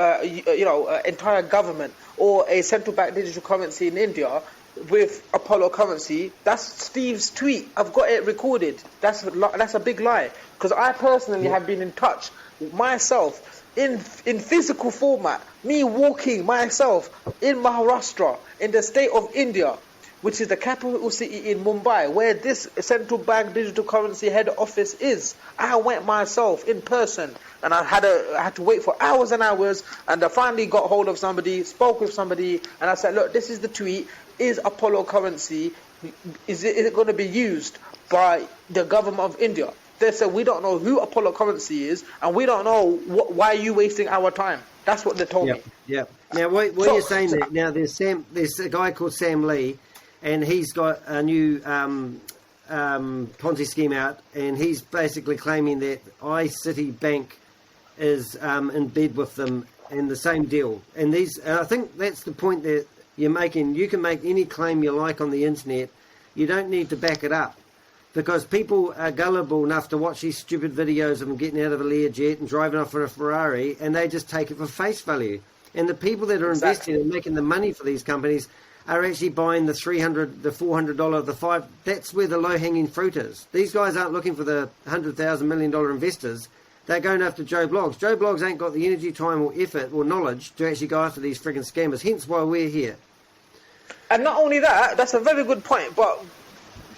entire government or a central bank digital currency in India with Apollo currency. That's Steve's tweet. I've got it recorded. That's a big lie, because I personally have been in touch myself in physical format. Me walking myself in Maharashtra, in the state of India, which is the capital city in Mumbai, where this central bank digital currency head office is. I went myself in person, and I had to wait for hours and hours, and I finally got hold of somebody, spoke with somebody, and I said, look, this is the tweet. Is Apollo currency, is it going to be used by the government of India? They said, we don't know who Apollo currency is, and we don't know why are you wasting our time. That's what they told me. Yeah. Now, what you're saying there, now there's a guy called Sam Lee, and he's got a new Ponzi scheme out, and he's basically claiming that iCitibank is in bed with them in the same deal. And I think that's the point that you're making. You can make any claim you like on the internet. You don't need to back it up, because people are gullible enough to watch these stupid videos of them getting out of a Learjet and driving off in a Ferrari, and they just take it for face value. And the people that are investing and making the money for these companies are actually buying the $300, the $400, the $500. That's where the low-hanging fruit is. These guys aren't looking for the $100,000 $1 million investors. They're going after Joe Bloggs. Joe Bloggs ain't got the energy, time, or effort or knowledge to actually go after these friggin' scammers. Hence why we're here. And not only that, that's a very good point. But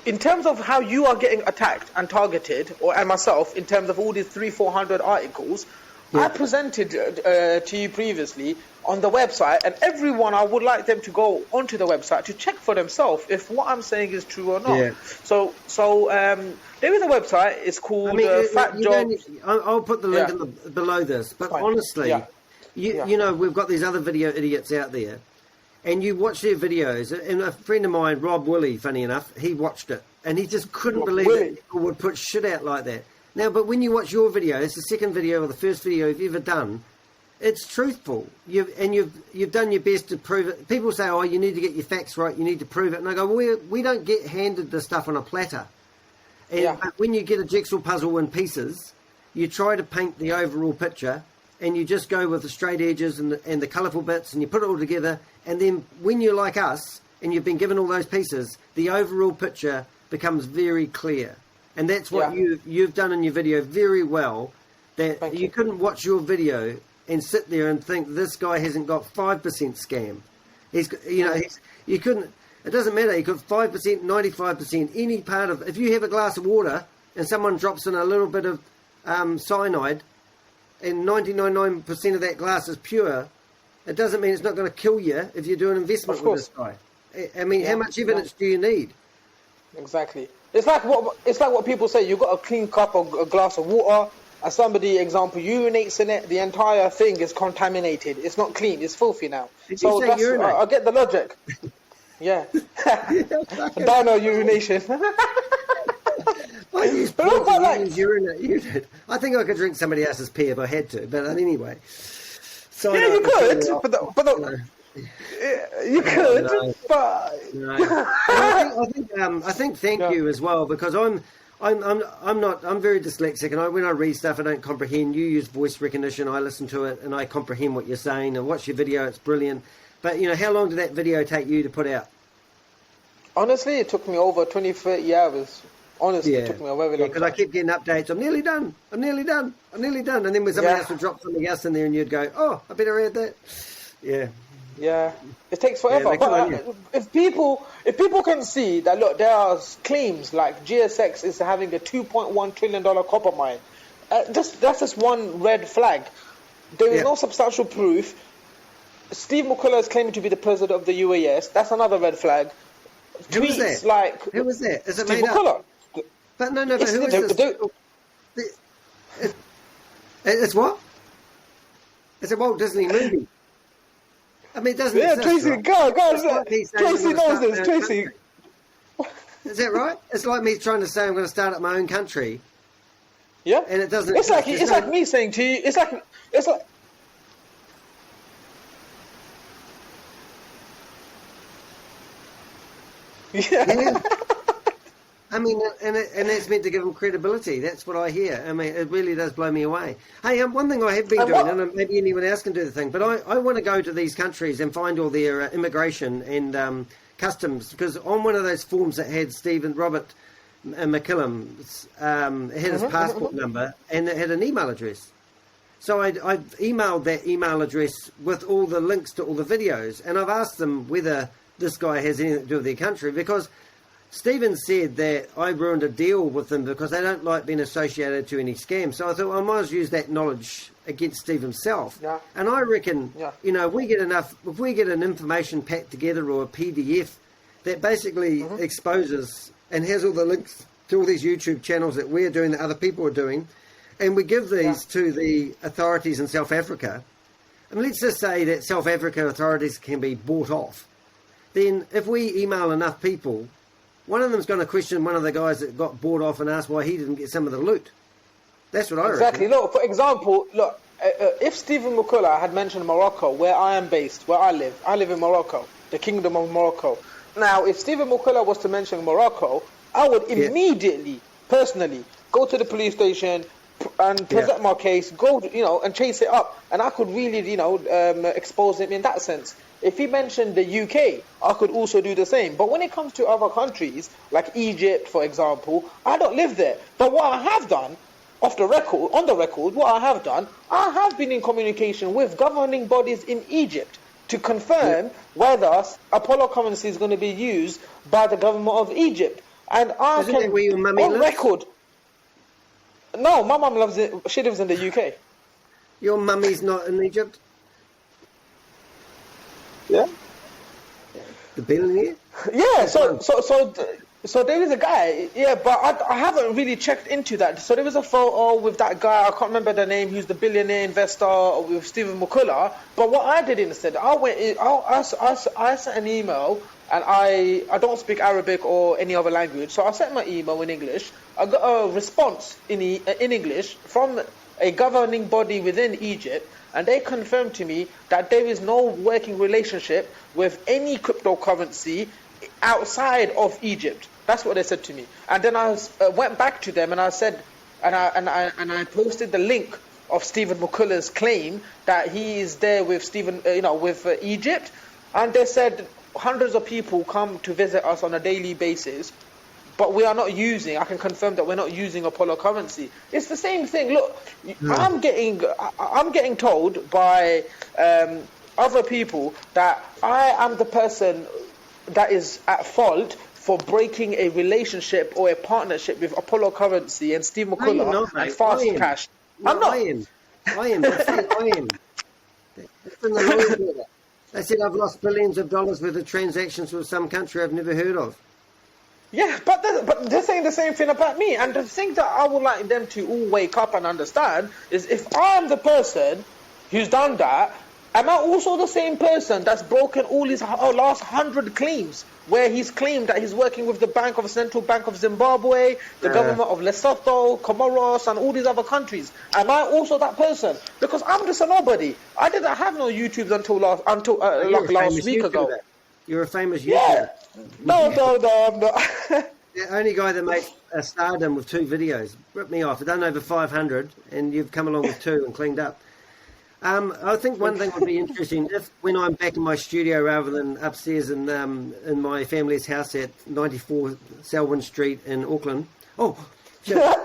in terms of how you are getting attacked and targeted, and myself, in terms of all these 300-400 articles, I presented to you previously on the website, and everyone, I would like them to go onto the website to check for themselves if what I'm saying is true or not. Yeah. So there is a website. It's called Fat Jobs. I'll put the link in below this. But Fine. honestly, Yeah. you know, we've got these other video idiots out there, and you watch their videos. And a friend of mine, Rob Willie, funny enough, he watched it, and he just couldn't believe that people would put shit out like that. Now, but when you watch your video, it's the second video or the first video you've ever done. It's truthful. You've done your best to prove it. People say, "Oh, you need to get your facts right. You need to prove it." And I go, "We don't get handed the stuff on a platter." And but when you get a jigsaw puzzle in pieces, you try to paint the overall picture, and you just go with the straight edges and the colourful bits, and you put it all together. And then when you're like us, and you've been given all those pieces, the overall picture becomes very clear. And that's what you've done in your video very well. That you couldn't watch your video and sit there and think this guy hasn't got 5% scam. You couldn't. It doesn't matter. You could 5%, 95%, any part of. If you have a glass of water and someone drops in a little bit of cyanide, and 99% of that glass is pure, it doesn't mean it's not going to kill you if you do an investment with this guy. I mean, how much evidence do you need? Exactly. It's like what people say. You've got a clean cup or a glass of water, and somebody, example, urinates in it. The entire thing is contaminated. It's not clean. It's filthy now. So that's, I get the logic. Yeah. Dino urination. I use urinate. I think I could drink somebody else's pee if I had to, but anyway. So yeah, you could, you could, but I think thank you as well, because I'm very dyslexic, and when I read stuff I don't comprehend. You use voice recognition, I listen to it and I comprehend what you're saying, and watch your video, it's brilliant. But how long did that video take you to put out? Honestly, it took me over 20-30 hours. Honestly, it took me a very long time. Because I kept getting updates. I'm nearly done. And then when somebody else would drop something else in there, and you'd go, "Oh, I better add that." Yeah. Yeah, it takes forever. If people can see that, look, there are claims like GSX is having a $2.1 trillion copper mine. That's just one red flag. There is no substantial proof. Steve McCullah is claiming to be the president of the UAS. That's another red flag. Who was that? Who was that? Is it Steve McCullah? But no, but who is this? It's what? It's a Walt Disney movie. I mean, it doesn't exist, Tracy, right? go. Tracy knows this. Tracy. Is that right? It's like me trying to say I'm going to start up my own country. Yeah. And it doesn't. It's like me saying to you. It's like. Yeah. I mean, and it's meant to give them credibility. That's what I hear. I mean, it really does blow me away. Hey, one thing I have been doing, and maybe anyone else can do the thing, but I want to go to these countries and find all their immigration and customs, because on one of those forms that had Robert McCullah, it had his passport number and it had an email address. So I've emailed that email address with all the links to all the videos, and I've asked them whether this guy has anything to do with their country, because Stephen said that I ruined a deal with them because they don't like being associated to any scams. So I thought, well, I might as well use that knowledge against Steve himself. Yeah. And I reckon, we get enough, if we get an information pack together or a PDF that basically exposes and has all the links to all these YouTube channels that we're doing, that other people are doing, and we give these to the authorities in South Africa, and let's just say that South Africa authorities can be bought off, then if we email enough people, one of them's going to question one of the guys that got bought off and ask why he didn't get some of the loot. That's what I reckon. Exactly. Look, for example, if Stephen McCullah had mentioned Morocco, where I am based, where I live in Morocco, the Kingdom of Morocco. Now, if Stephen McCullah was to mention Morocco, I would immediately, personally, go to the police station and present my case, go, and chase it up, and I could really, expose him in that sense. If he mentioned the UK, I could also do the same. But when it comes to other countries, like Egypt, for example, I don't live there. But what I have done, on the record, what I have done, I have been in communication with governing bodies in Egypt to confirm whether Apollo currency is going to be used by the government of Egypt. And I Isn't that where your mummy lives? record. No, my mum she lives in the UK. Your mummy's not in Egypt? Yeah. The billionaire? Yeah, so there is a guy, yeah, but I haven't really checked into that. So there was a photo with that guy, I can't remember the name, who's the billionaire investor with Stephen McCullah. But what I did instead, I sent an email, and I don't speak Arabic or any other language, so I sent my email in English. I got a response in English from a governing body within Egypt, and they confirmed to me that there is no working relationship with any cryptocurrency outside of Egypt. That's what they said to me. And then I went back to them and I said, and I posted the link of Stephen McCullah's claim that he is there with Egypt, and they said hundreds of people come to visit us on a daily basis. But we are not using, I can confirm that we're not using Apollo currency. It's the same thing. Look, I'm getting told by other people that I am the person that is at fault for breaking a relationship or a partnership with Apollo currency and Steve McCullah and FastCash. I'm not. I am. It's in the lawyer's order. They said I've lost billions of dollars worth of transactions with some country I've never heard of. Yeah, but they're saying the same thing about me. And the thing that I would like them to all wake up and understand is, if I am the person who's done that, am I also the same person that's broken all his last 100 claims, where he's claimed that he's working with the Central Bank of Zimbabwe, the government of Lesotho, Comoros, and all these other countries? Am I also that person? Because I'm just a nobody. I didn't have no YouTube until last week ago. You're a famous YouTuber. Yeah. No, I'm not. The only guy that makes a stardom with 2 videos. Rip me off. I've done over 500, and you've come along with 2 and cleaned up. I think one thing would be interesting, if when I'm back in my studio rather than upstairs in my family's house at 94 Selwyn Street in Auckland. Oh, sure.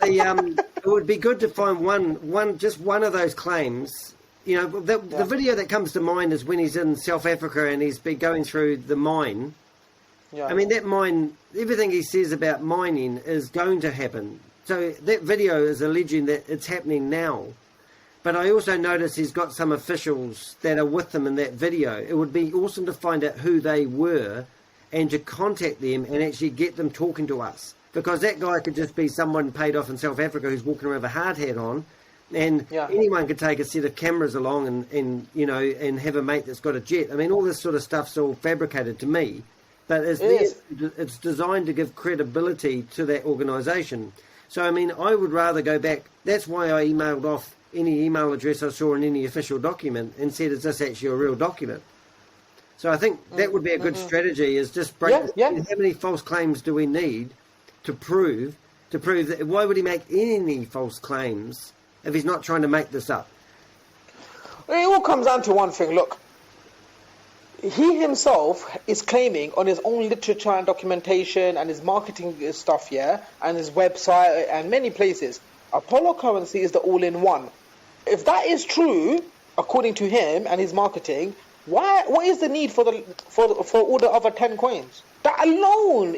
It would be good to find just one of those claims. You know, the video that comes to mind is when he's in South Africa and he's been going through the mine. Yeah. I mean, that mine, everything he says about mining is going to happen. So that video is alleging that it's happening now. But I also notice he's got some officials that are with him in that video. It would be awesome to find out who they were and to contact them and actually get them talking to us. Because that guy could just be someone paid off in South Africa who's walking around with a hard hat on. And anyone could take a set of cameras along and have a mate that's got a jet. I mean, all this sort of stuff's all fabricated to me. But it's designed to give credibility to that organisation. So, I mean, I would rather go back. That's why I emailed off any email address I saw in any official document and said, is this actually a real document? So I think that would be a good strategy, is just break how many false claims do we need to prove that? Why would he make any false claims if he's not trying to make this up? It all comes down to one thing. Look, he himself is claiming on his own literature and documentation and his marketing stuff, and his website and many places, Apollo currency is the all-in-one. If that is true, according to him and his marketing, what is the need for all the other 10 coins? That alone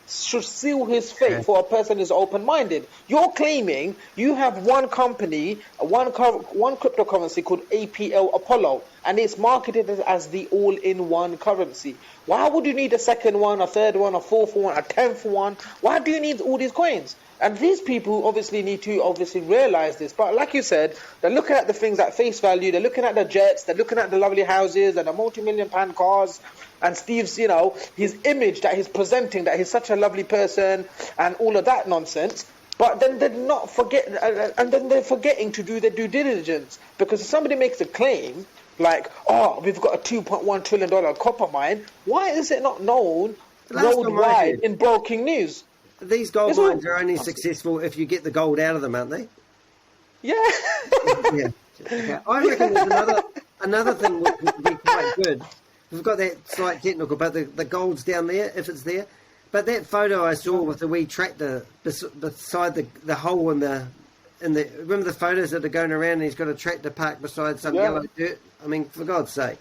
should seal his fate for a person who's open-minded. You're claiming you have one company, one cryptocurrency called APL Apollo, and it's marketed as the all-in-one currency. Why would you need a second one, a third one, a fourth one, a 10th one? Why do you need all these coins? And these people obviously need to realize this. But like you said, they're looking at the things at face value. They're looking at the jets. They're looking at the lovely houses and the multi-million-pound cars. And Steve's, his image that he's presenting, that he's such a lovely person and all of that nonsense. But then they're forgetting to do their due diligence. Because if somebody makes a claim like, we've got a $2.1 trillion copper mine, why is it not known worldwide in breaking news? These gold mines are only successful if you get the gold out of them, aren't they? Yeah. Yeah. I reckon there's another thing would be quite good. We've got that slight technical, but the gold's down there, if it's there. But that photo I saw with the wee tractor beside the hole in the remember the photos that are going around and he's got a tractor parked beside some yellow dirt? I mean, for God's sake.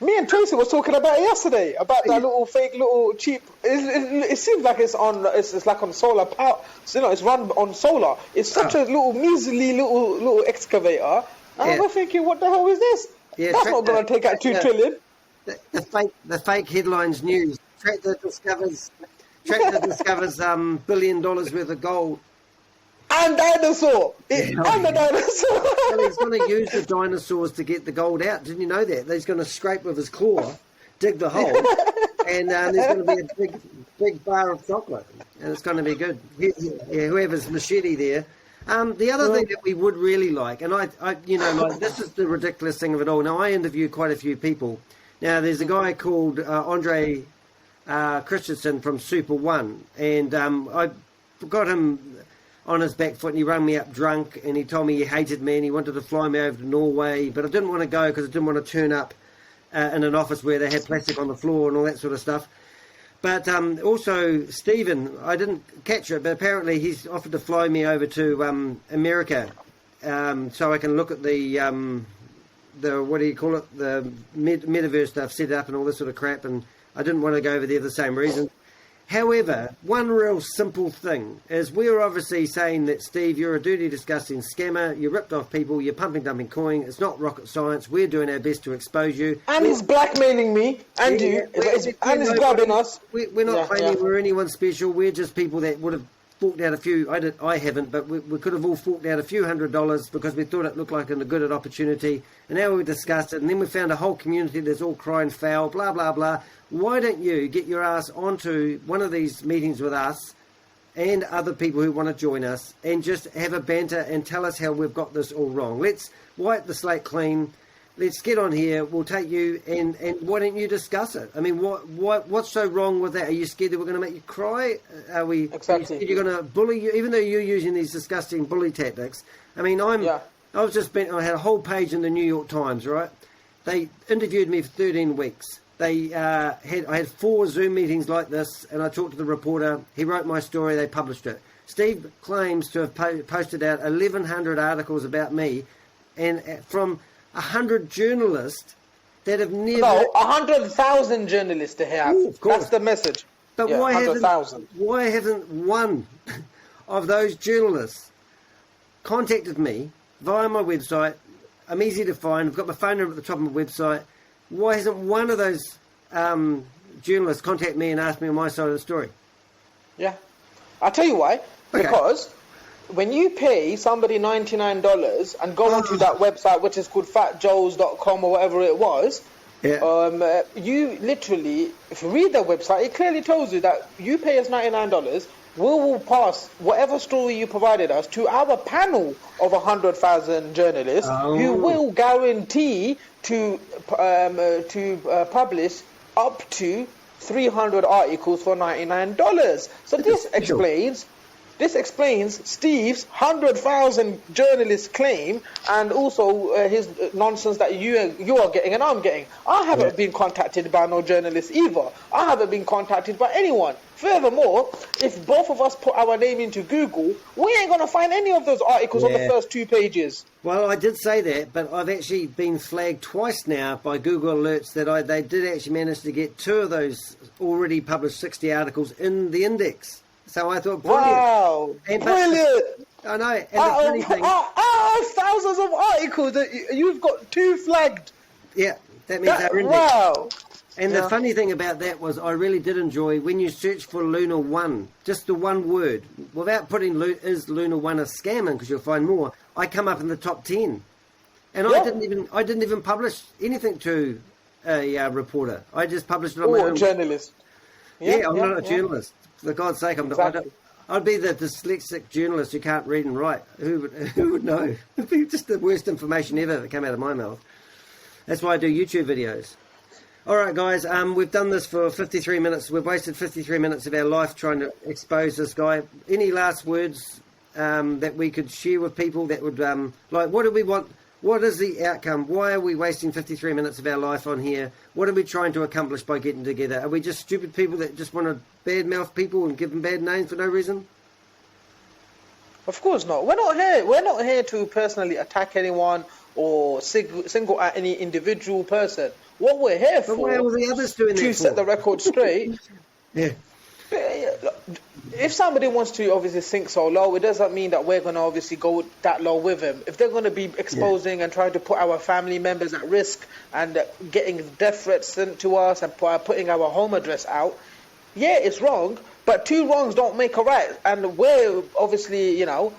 Me and Tracy was talking about it yesterday, about that little fake, little cheap. It seems like it's on. It's like on solar power. So, you know, it's run on solar. It's such a little measly little excavator. And we're thinking, what the hell is this? Yeah, that's not going to take out 2 trillion. The fake headlines news. Tractor discovers $1 billion worth of gold. And dinosaur! And the dinosaur! Well, he's going to use the dinosaurs to get the gold out. Didn't you know that? He's going to scrape with his claw, dig the hole, and there's going to be a big bar of chocolate. And it's going to be good. Whoever's machete there. The other thing that we would really like, and I this is the ridiculous thing of it all. Now, I interview quite a few people. Now, there's a guy called Andreas Christensen from Super.One, and I got him on his back foot, and he rang me up drunk, and he told me he hated me, and he wanted to fly me over to Norway, but I didn't want to go because I didn't want to turn up in an office where they had plastic on the floor and all that sort of stuff. But also, Stephen, I didn't catch it, but apparently he's offered to fly me over to America so I can look at the what do you call it, the metaverse stuff set up and all this sort of crap, and I didn't want to go over there for the same reason. However, one real simple thing is we're obviously saying that, Steve, you're a dirty, disgusting scammer, you ripped off people, you're pumping, dumping coin, it's not rocket science, we're doing our best to expose you. And he's blackmailing me, and you, and he's grabbing us. We're not claiming we're anyone special, we're just people that would have forked out a few, I haven't, but we could have all forked out a few $100s because we thought it looked like a good opportunity, and now we discussed it, and then we found a whole community that's all crying foul, blah, blah, blah. Why don't you get your ass onto one of these meetings with us and other people who want to join us and just have a banter and tell us how we've got this all wrong. Let's wipe the slate clean. Let's get on here. We'll take you and why don't you discuss it? I mean, what's so wrong with that? Are you scared that we're going to make you cry? Are we? Exactly. Are you going to bully you? Even though you're using these disgusting bully tactics. I mean, I had a whole page in the New York Times, right? They interviewed me for 13 weeks. I had 4 Zoom meetings like this, and I talked to the reporter. He wrote my story. They published it. Steve claims to have posted out 1,100 articles about me, and from 100 journalists that have never... No, 100,000 journalists to have. Ooh, of course. That's the message. But why haven't one of those journalists contacted me via my website? I'm easy to find. I've got my phone number at the top of my website. Why hasn't one of those journalists contact me and ask me on my side of the story? Yeah. I'll tell you why. Okay. Because when you pay somebody $99 and go onto that website, which is called fatjoes.com or whatever it was, you literally, if you read their website, it clearly tells you that you pay us $99, we will pass whatever story you provided us to our panel of 100,000 journalists who will guarantee to publish up to 300 articles for $99. So this explains Steve's 100,000 journalist claim, and also his nonsense that you are getting and I'm getting. I haven't been contacted by no journalist either. I haven't been contacted by anyone. Furthermore, if both of us put our name into Google, we ain't going to find any of those articles on the first 2 pages. Well, I did say that, but I've actually been flagged twice now by Google Alerts that they did actually manage to get 2 of those already published 60 articles in the index. So I thought, brilliant. Wow, brilliant. I know. And the funny thing, thousands of articles that you've got 2 flagged. Yeah, that means they're indexed. Wow. And the funny thing about that was I really did enjoy when you search for LunaOne, just the one word, without putting is LunaOne a scammer, because you'll find more, I come up in the top 10. And I didn't even publish anything to a reporter. I just published it on my own. Or a journalist. Yeah, I'm not a journalist. For God's sake, I'd be the dyslexic journalist who can't read and write. Who would know? It'd be just the worst information ever that came out of my mouth. That's why I do YouTube videos. All right, guys, we've done this for 53 minutes. We've wasted 53 minutes of our life trying to expose this guy. Any last words that we could share with people that would, what do we want? What is the outcome? Why are we wasting 53 minutes of our life on here? What are we trying to accomplish by getting together? Are we just stupid people that just want to badmouth people and give them bad names for no reason? Of course not. We're not here. We're not here to personally attack anyone or single out any individual person. What we're here But why are all the others doing to that set for? the record straight. Yeah. If somebody wants to obviously sink so low, it doesn't mean that we're going to obviously go that low with him. If they're going to be exposing and trying to put our family members at risk and getting death threats sent to us and putting our home address out, yeah, it's wrong, but two wrongs don't make a right. And we're obviously, you know,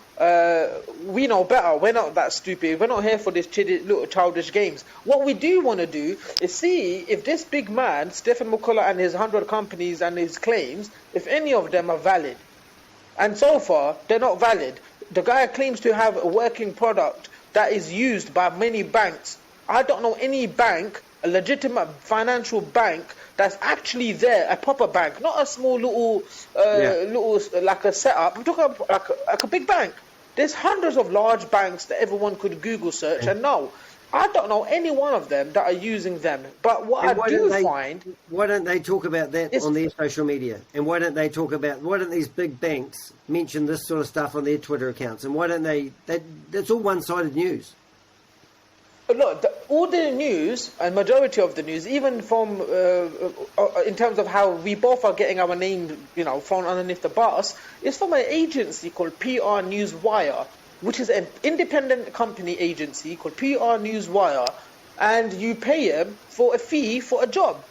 we know better. We're not that stupid. We're not here for these little childish games. What we do want to do is see if this big man, Stephen McCullah, and his 100 companies and his claims, if any of them are valid. And so far, they're not valid. The guy claims to have a working product that is used by many banks. I don't know any bank, a legitimate financial bank, that's actually there, a proper bank, not a small little, like a setup. I'm talking about like a big bank. There's hundreds of large banks that everyone could Google search, and no, I don't know any one of them that are using them. But what I do find... Why don't they talk about that on their social media? And why don't these big banks mention this sort of stuff on their Twitter accounts? And why don't that's all one-sided news. Look, all the news, and majority of the news, even from in terms of how we both are getting our name, you know, thrown underneath the bus, is from an agency called PR Newswire, which is an independent company agency called PR Newswire, and you pay them for a fee for a job.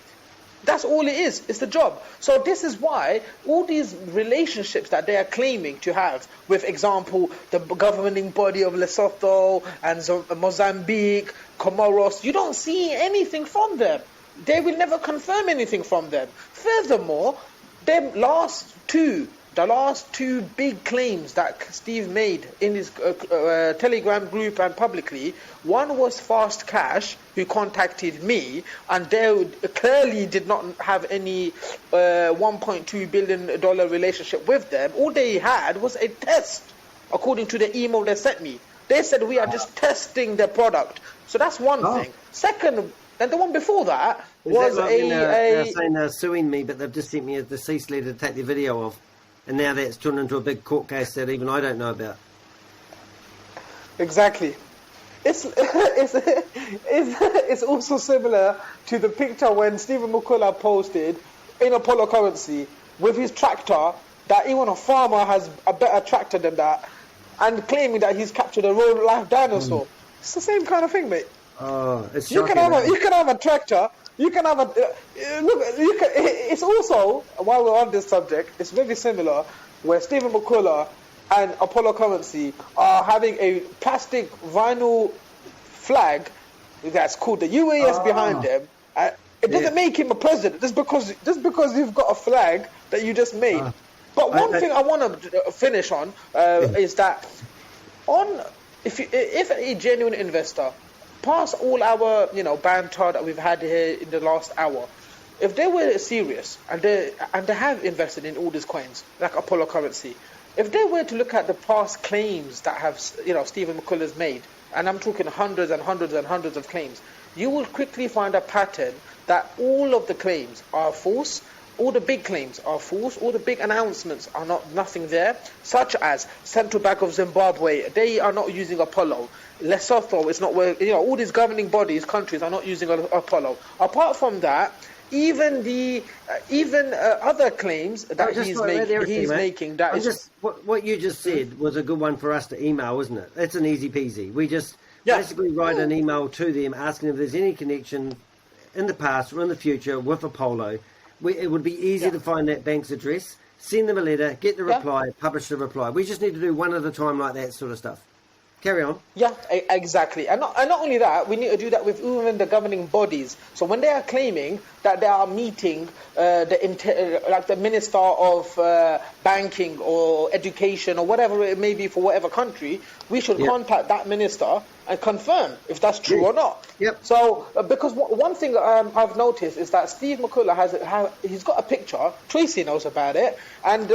That's all it is. It's the job. So this is why all these relationships that they are claiming to have with, example, the governing body of Lesotho and Mozambique, Comoros, you don't see anything from them. They will never confirm anything from them. Furthermore, the last two big claims that Steve made in his Telegram group and publicly, one was FastCash, who contacted me, and they clearly did not have any $1.2 billion relationship with them. All they had was a test, according to the email they sent me. They said, we are just testing the product. So that's one thing. Second, and the one before that was they're saying they're suing me, but they've just sent me a deceased letter to take the video of. And now that's turned into a big court case that even I don't know about. Exactly. It's also similar to the picture when Stephen McCullah posted in Apollo Currency with his tractor, that even a farmer has a better tractor than that, and claiming that he's captured a real-life dinosaur. It's the same kind of thing, mate. Oh, it's you shocking. You can have a tractor. You can have a look. It's also, while we're on this subject, it's very similar where Stephen McCullah and Apollo Currency are having a plastic vinyl flag that's called the UAS behind them. It doesn't make him a president just because you've got a flag that you just made. But one thing I want to finish on is that if a genuine investor, past all our banter that we've had here in the last hour, if they were serious and they have invested in all these coins like Apollo Currency, if they were to look at the past claims that have Stephen McCullah's made, and I'm talking hundreds and hundreds and hundreds of claims, you will quickly find a pattern that all of the claims are false. All the big claims are false. All the big announcements are nothing there, such as Central Bank of Zimbabwe, they are not using Apollo. Lesotho is not where, all these governing bodies, countries are not using Apollo. Apart from that, even other claims that he's making. What you just said was a good one for us to email, isn't it? It's an easy peasy. We just basically write an email to them asking if there's any connection in the past or in the future with Apollo. It would be easy to find that bank's address, send them a letter, get the reply, publish the reply. We just need to do one at a time like that sort of stuff. Carry on. Yeah, exactly. And not only that, we need to do that with even the governing bodies. So when they are claiming that they are meeting the Minister of Banking or Education or whatever it may be for whatever country, we should contact that minister and confirm if that's true or not. Yep. So because one thing I've noticed is that Steve McCullah he's got a picture, Tracy knows about it, and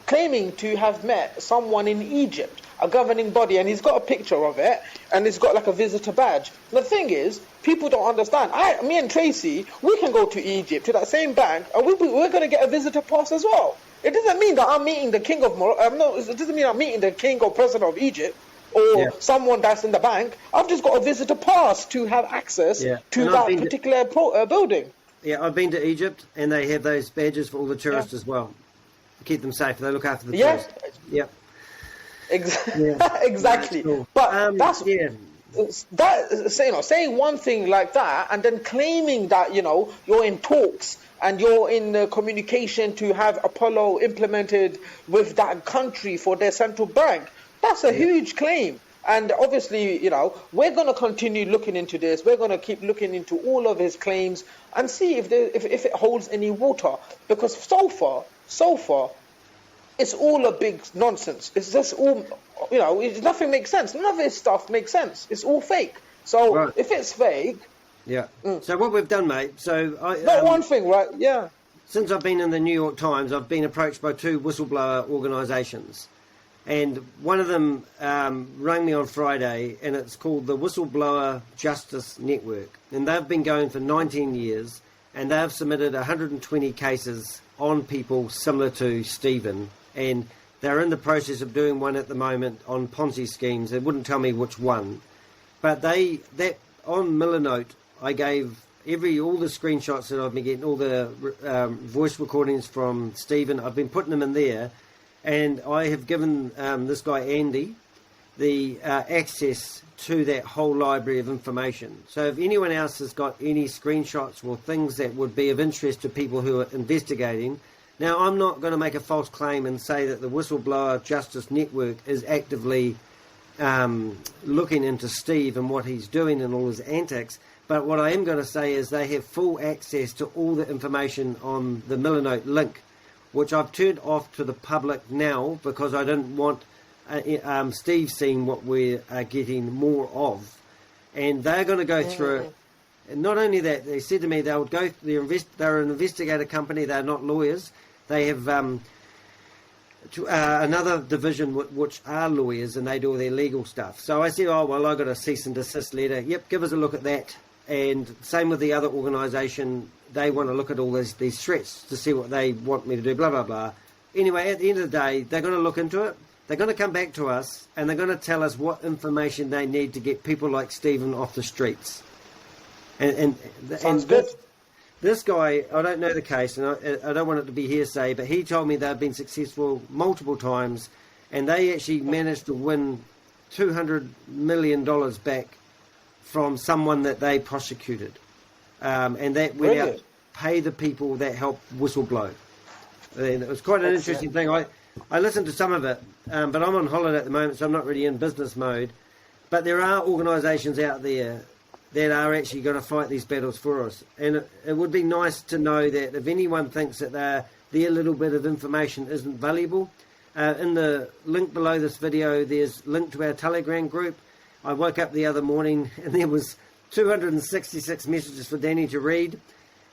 claiming to have met someone in Egypt, a governing body, and he's got a picture of it, and he's got like a visitor badge. The thing is, people don't understand. Me and Tracy, we can go to Egypt, to that same bank, and we're going to get a visitor pass as well. It doesn't mean that I'm meeting the king of Morocco. It doesn't mean I'm meeting the king or president of Egypt. or someone that's in the bank. I've just got a visitor pass to have access to And that particular building. Yeah, I've been to Egypt, and they have those badges for all the tourists as well. To keep them safe. They look after the tourists. Yeah. Exactly. Cool. But that's saying one thing like that and then claiming that you're in talks and you're in communication to have Apollo implemented with that country for their central bank. That's a huge claim. And obviously, we're going to continue looking into this. We're going to keep looking into all of his claims and see if it holds any water. Because so far, it's all a big nonsense. It's just all, nothing makes sense. None of this stuff makes sense. It's all fake. So if it's fake... Yeah. So what we've done, mate, one thing, right? Yeah. Since I've been in the New York Times, I've been approached by 2 whistleblower organisations. And one of them rang me on Friday, and it's called the Whistleblower Justice Network. And they've been going for 19 years, and they've submitted 120 cases on people similar to Stephen. And they're in the process of doing one at the moment on Ponzi schemes. They wouldn't tell me which one. But on Millernote, I gave all the screenshots that I've been getting, all the voice recordings from Stephen. I've been putting them in there. And I have given this guy, Andy, the access to that whole library of information. So if anyone else has got any screenshots or things that would be of interest to people who are investigating. Now, I'm not going to make a false claim and say that the Whistleblower Justice Network is actively looking into Steve and what he's doing and all his antics. But what I am going to say is they have full access to all the information on the Millernote link, which I've turned off to the public now because I didn't want Steve seeing what we're getting more of. And they're going to go through it. And not only that, they said to me they're an investigator company, they're not lawyers. They have another division which are lawyers, and they do all their legal stuff. So I said, I got a cease and desist letter. Yep, give us a look at that. And same with the other organisation. They want to look at all these threats to see what they want me to do, blah, blah, blah. Anyway, at the end of the day, they're going to look into it. They're going to come back to us, and they're going to tell us what information they need to get people like Stephen off the streets. Sounds good. This guy, I don't know the case, and I don't want it to be hearsay, but he told me they've been successful multiple times, and they actually managed to win $200 million back from someone that they prosecuted. And that went out to pay the people that helped whistleblow. And it was quite an interesting thing. I listened to some of it, but I'm on holiday at the moment, so I'm not really in business mode. But there are organisations out there that are actually going to fight these battles for us. And it would be nice to know that if anyone thinks that their little bit of information isn't valuable, in the link below this video, there's a link to our Telegram group. I woke up the other morning and there was 266 messages for Danny to read.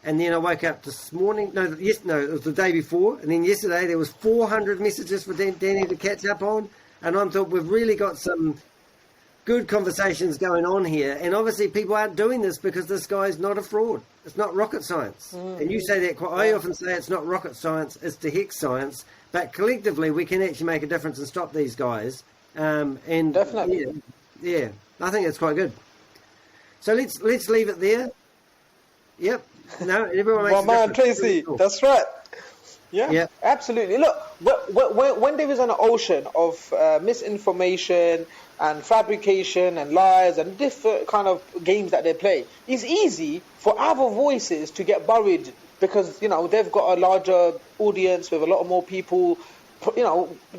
And then I woke up this morning, it was the day before. And then yesterday there was 400 messages for Danny to catch up on. And I thought we've really got some good conversations going on here. And obviously people aren't doing this because this guy's not a fraud. It's not rocket science. And you say that quite, I often say it's not rocket science, it's the hex science. But collectively we can actually make a difference and stop these guys. And definitely. Yeah, I think it's quite good. So let's leave it there. Yep. No, everyone makes my man Tracy, cool. That's right. Yeah, absolutely. Look, when there is an ocean of misinformation and fabrication and lies and different kind of games that they play, it's easy for other voices to get buried because they've got a larger audience with a lot more people.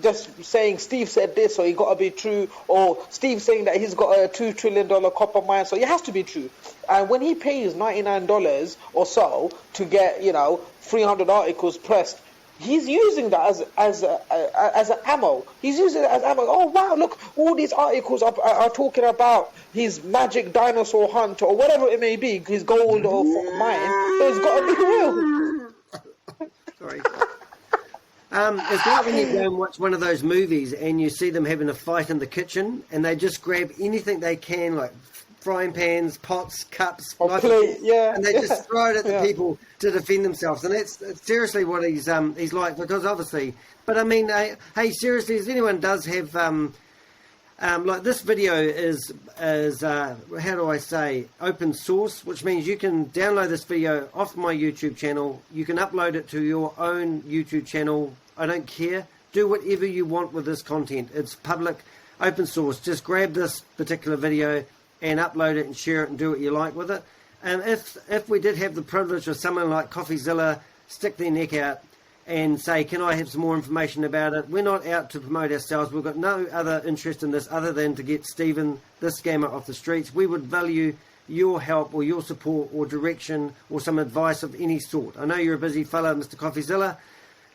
Just saying Steve said this, so it got to be true, or Steve saying that he's got a $2 trillion copper mine, so it has to be true. And when he pays $99 or so to get 300 articles pressed, he's using that as an ammo. He's using it as ammo. Oh wow, look, all these articles are talking about his magic dinosaur hunt or whatever it may be, his gold or mine. So it's got to be real. Sorry. It's like when you go and watch one of those movies and you see them having a fight in the kitchen and they just grab anything they can, like frying pans, pots, cups, knives, and they just throw it at the people to defend themselves. And that's seriously what he's like, because obviously, but I mean, hey, seriously, if anyone does have Like this video is how do I say, open source, which means you can download this video off my YouTube channel. You can upload it to your own YouTube channel. I don't care. Do whatever you want with this content. It's public, open source. Just grab this particular video and upload it and share it and do what you like with it. And if we did have the privilege of someone like Coffeezilla stick their neck out and say, can I have some more information about it? We're not out to promote ourselves. We've got no other interest in this other than to get Stephen, this scammer, off the streets. We would value your help or your support or direction or some advice of any sort. I know you're a busy fellow, Mr. Coffeezilla,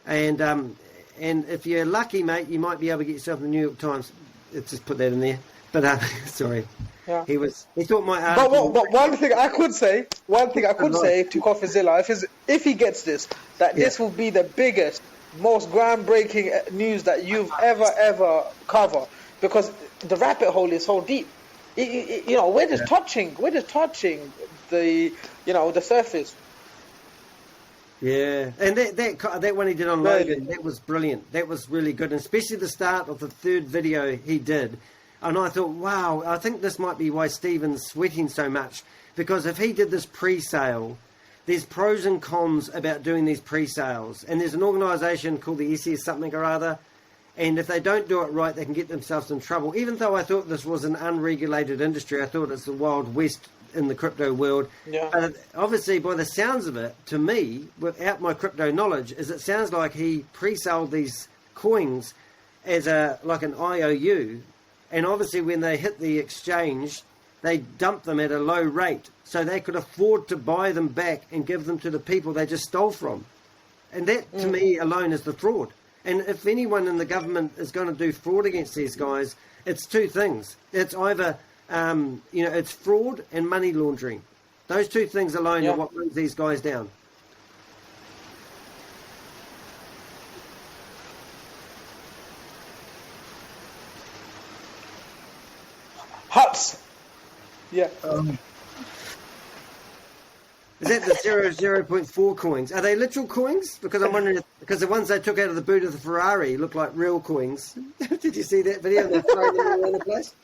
and if you're lucky, mate, you might be able to get yourself in the New York Times. Let's just put that in there. But sorry. Yeah. He thought my article... But one thing I could say to Coffeezilla, if he gets this, that this will be the biggest, most groundbreaking news that you've ever covered, because the rabbit hole is so deep. We're just touching the the surface. Yeah, and that one he did on Logan, that was brilliant. That was really good, and especially the start of the third video he did. And I thought, wow, I think this might be why Stephen's sweating so much. Because if he did this pre-sale, there's pros and cons about doing these pre-sales. And there's an organisation called the SS something or other. And if they don't do it right, they can get themselves in trouble. Even though I thought this was an unregulated industry, I thought it's the Wild West in the crypto world. Yeah. But obviously, by the sounds of it, to me, without my crypto knowledge, it sounds like he pre-sold these coins as like an IOU. And obviously when they hit the exchange, they dumped them at a low rate so they could afford to buy them back and give them to the people they just stole from. And that, to me, alone is the fraud. And if anyone in the government is going to do fraud against these guys, it's two things. It's either, it's fraud and money laundering. Those two things alone are what brings these guys down. Huts. Yeah. Is that the 0.4 coins? Are they literal coins? Because I'm wondering, because the ones they took out of the boot of the Ferrari look like real coins. Did you see that video? They're throwing them all around the place.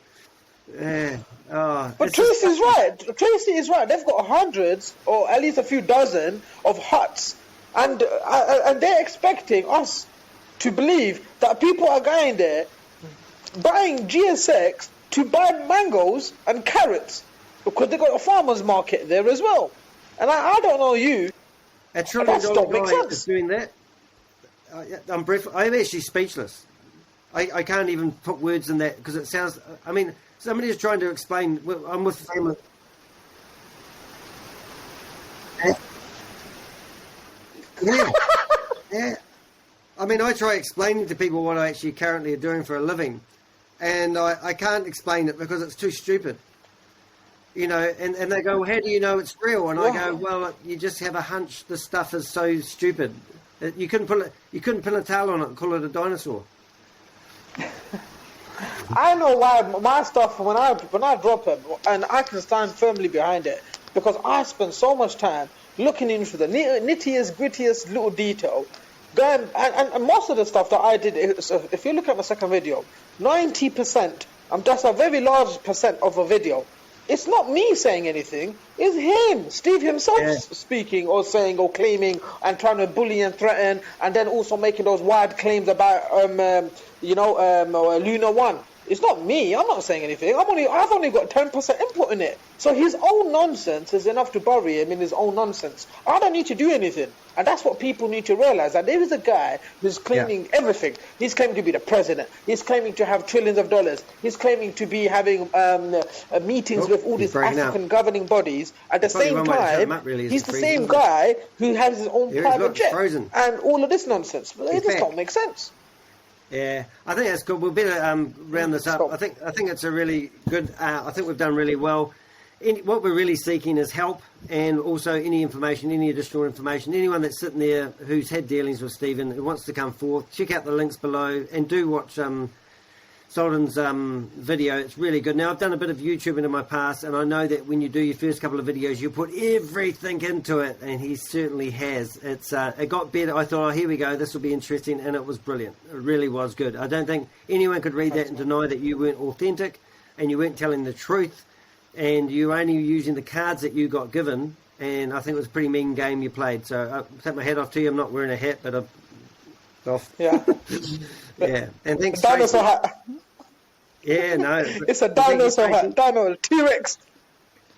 Yeah. Oh, but Tracy is right. Tracy is right. They've got hundreds, or at least a few dozen, of huts, and they're expecting us to believe that people are going there buying GSX to buy mangoes and carrots, because they've got a farmer's market there as well. And I don't know you. $1 trillion guy is doing that. I'm actually speechless. I can't even put words in that, because it sounds... I mean, somebody is trying to explain... I'm with family... Yeah. Yeah. I mean, I try explaining to people what I actually currently are doing for a living, and I can't explain it because it's too stupid. And they go, well, how do you know it's real? And I go, well, you just have a hunch. This stuff is so stupid. You couldn't pin a tail on it and call it a dinosaur. I know why my stuff, when I drop it, and I can stand firmly behind it, because I spend so much time looking into the nittiest, grittiest little detail. And most of the stuff that I did, if you look at my second video, 90%, that's a very large percent of a video. It's not me saying anything. It's him, Steve himself, speaking or saying or claiming and trying to bully and threaten, and then also making those wild claims about LunaOne. It's not me. I'm not saying anything. I've only got 10% input in it. So his own nonsense is enough to bury him in his own nonsense. I don't need to do anything. And that's what people need to realize, that there is a guy who's claiming everything. He's claiming to be the president. He's claiming to have trillions of dollars. He's claiming to be having meetings with all these African governing bodies. At the same time, he's the same guy who has his own private jet and all of this nonsense. But it just don't make sense. Yeah, I think that's good. We'll better round this up. I think it's a really good. I think we've done really well. What we're really seeking is help, and also any information, any additional information. Anyone that's sitting there who's had dealings with Stephen, who wants to come forth, check out the links below, and do watch Sultan's video. It's really good. Now, I've done a bit of YouTubing in my past, and I know that when you do your first couple of videos, you put everything into it, and he certainly has. It got better. I thought, oh, here we go, this will be interesting, and it was brilliant. It really was good. I don't think anyone could read that and deny that you weren't authentic, and you weren't telling the truth, and you were only using the cards that you got given, and I think it was a pretty mean game you played. So I take my hat off to you. I'm not wearing a hat, but I've off. Yeah. Yeah. And thanks, Dinosaur Tracy. hat. Yeah, no. It's a dinosaur hat. Dino, T-Rex.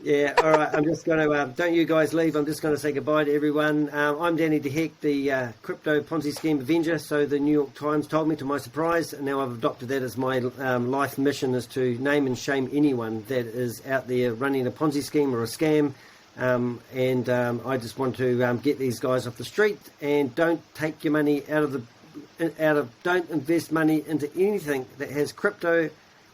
Yeah, all right. I'm just going to, don't you guys leave. I'm just going to say goodbye to everyone. I'm Danny DeHeck, the crypto Ponzi scheme Avenger. So the New York Times told me, to my surprise, and now I've adopted that as my life mission, is to name and shame anyone that is out there running a Ponzi scheme or a scam. I just want to get these guys off the street, and don't take your money don't invest money into anything that has crypto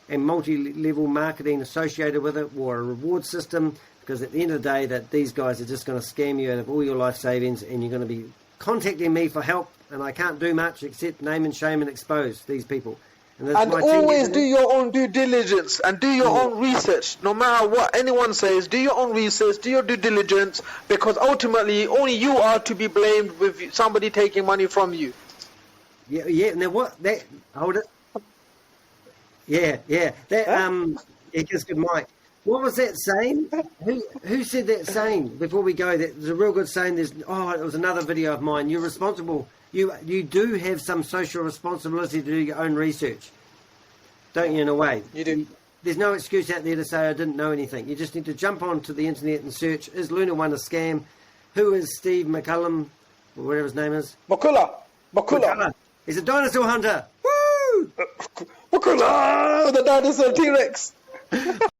and multi-level marketing associated with it, or a reward system, because at the end of the day, that these guys are just going to scam you out of all your life savings, and you're going to be contacting me for help, and I can't do much except name and shame and expose these people. And always do your own due diligence and do your own research. No matter what anyone says, do your own research, do your due diligence, because ultimately only you are to be blamed with somebody taking money from you. Yeah. Now what? That hold it. Yeah. That it gets good, Mike. What was that saying? Who said that saying before we go? That there's a real good saying. It was another video of mine. You're responsible. You do have some social responsibility to do your own research, don't you? In a way, you do. There's no excuse out there to say I didn't know anything. You just need to jump onto the internet and search: is LunaOne a scam? Who is Steve McCullah, or whatever his name is? McCullah. He's a dinosaur hunter. Woo! McCullah, the dinosaur T-Rex.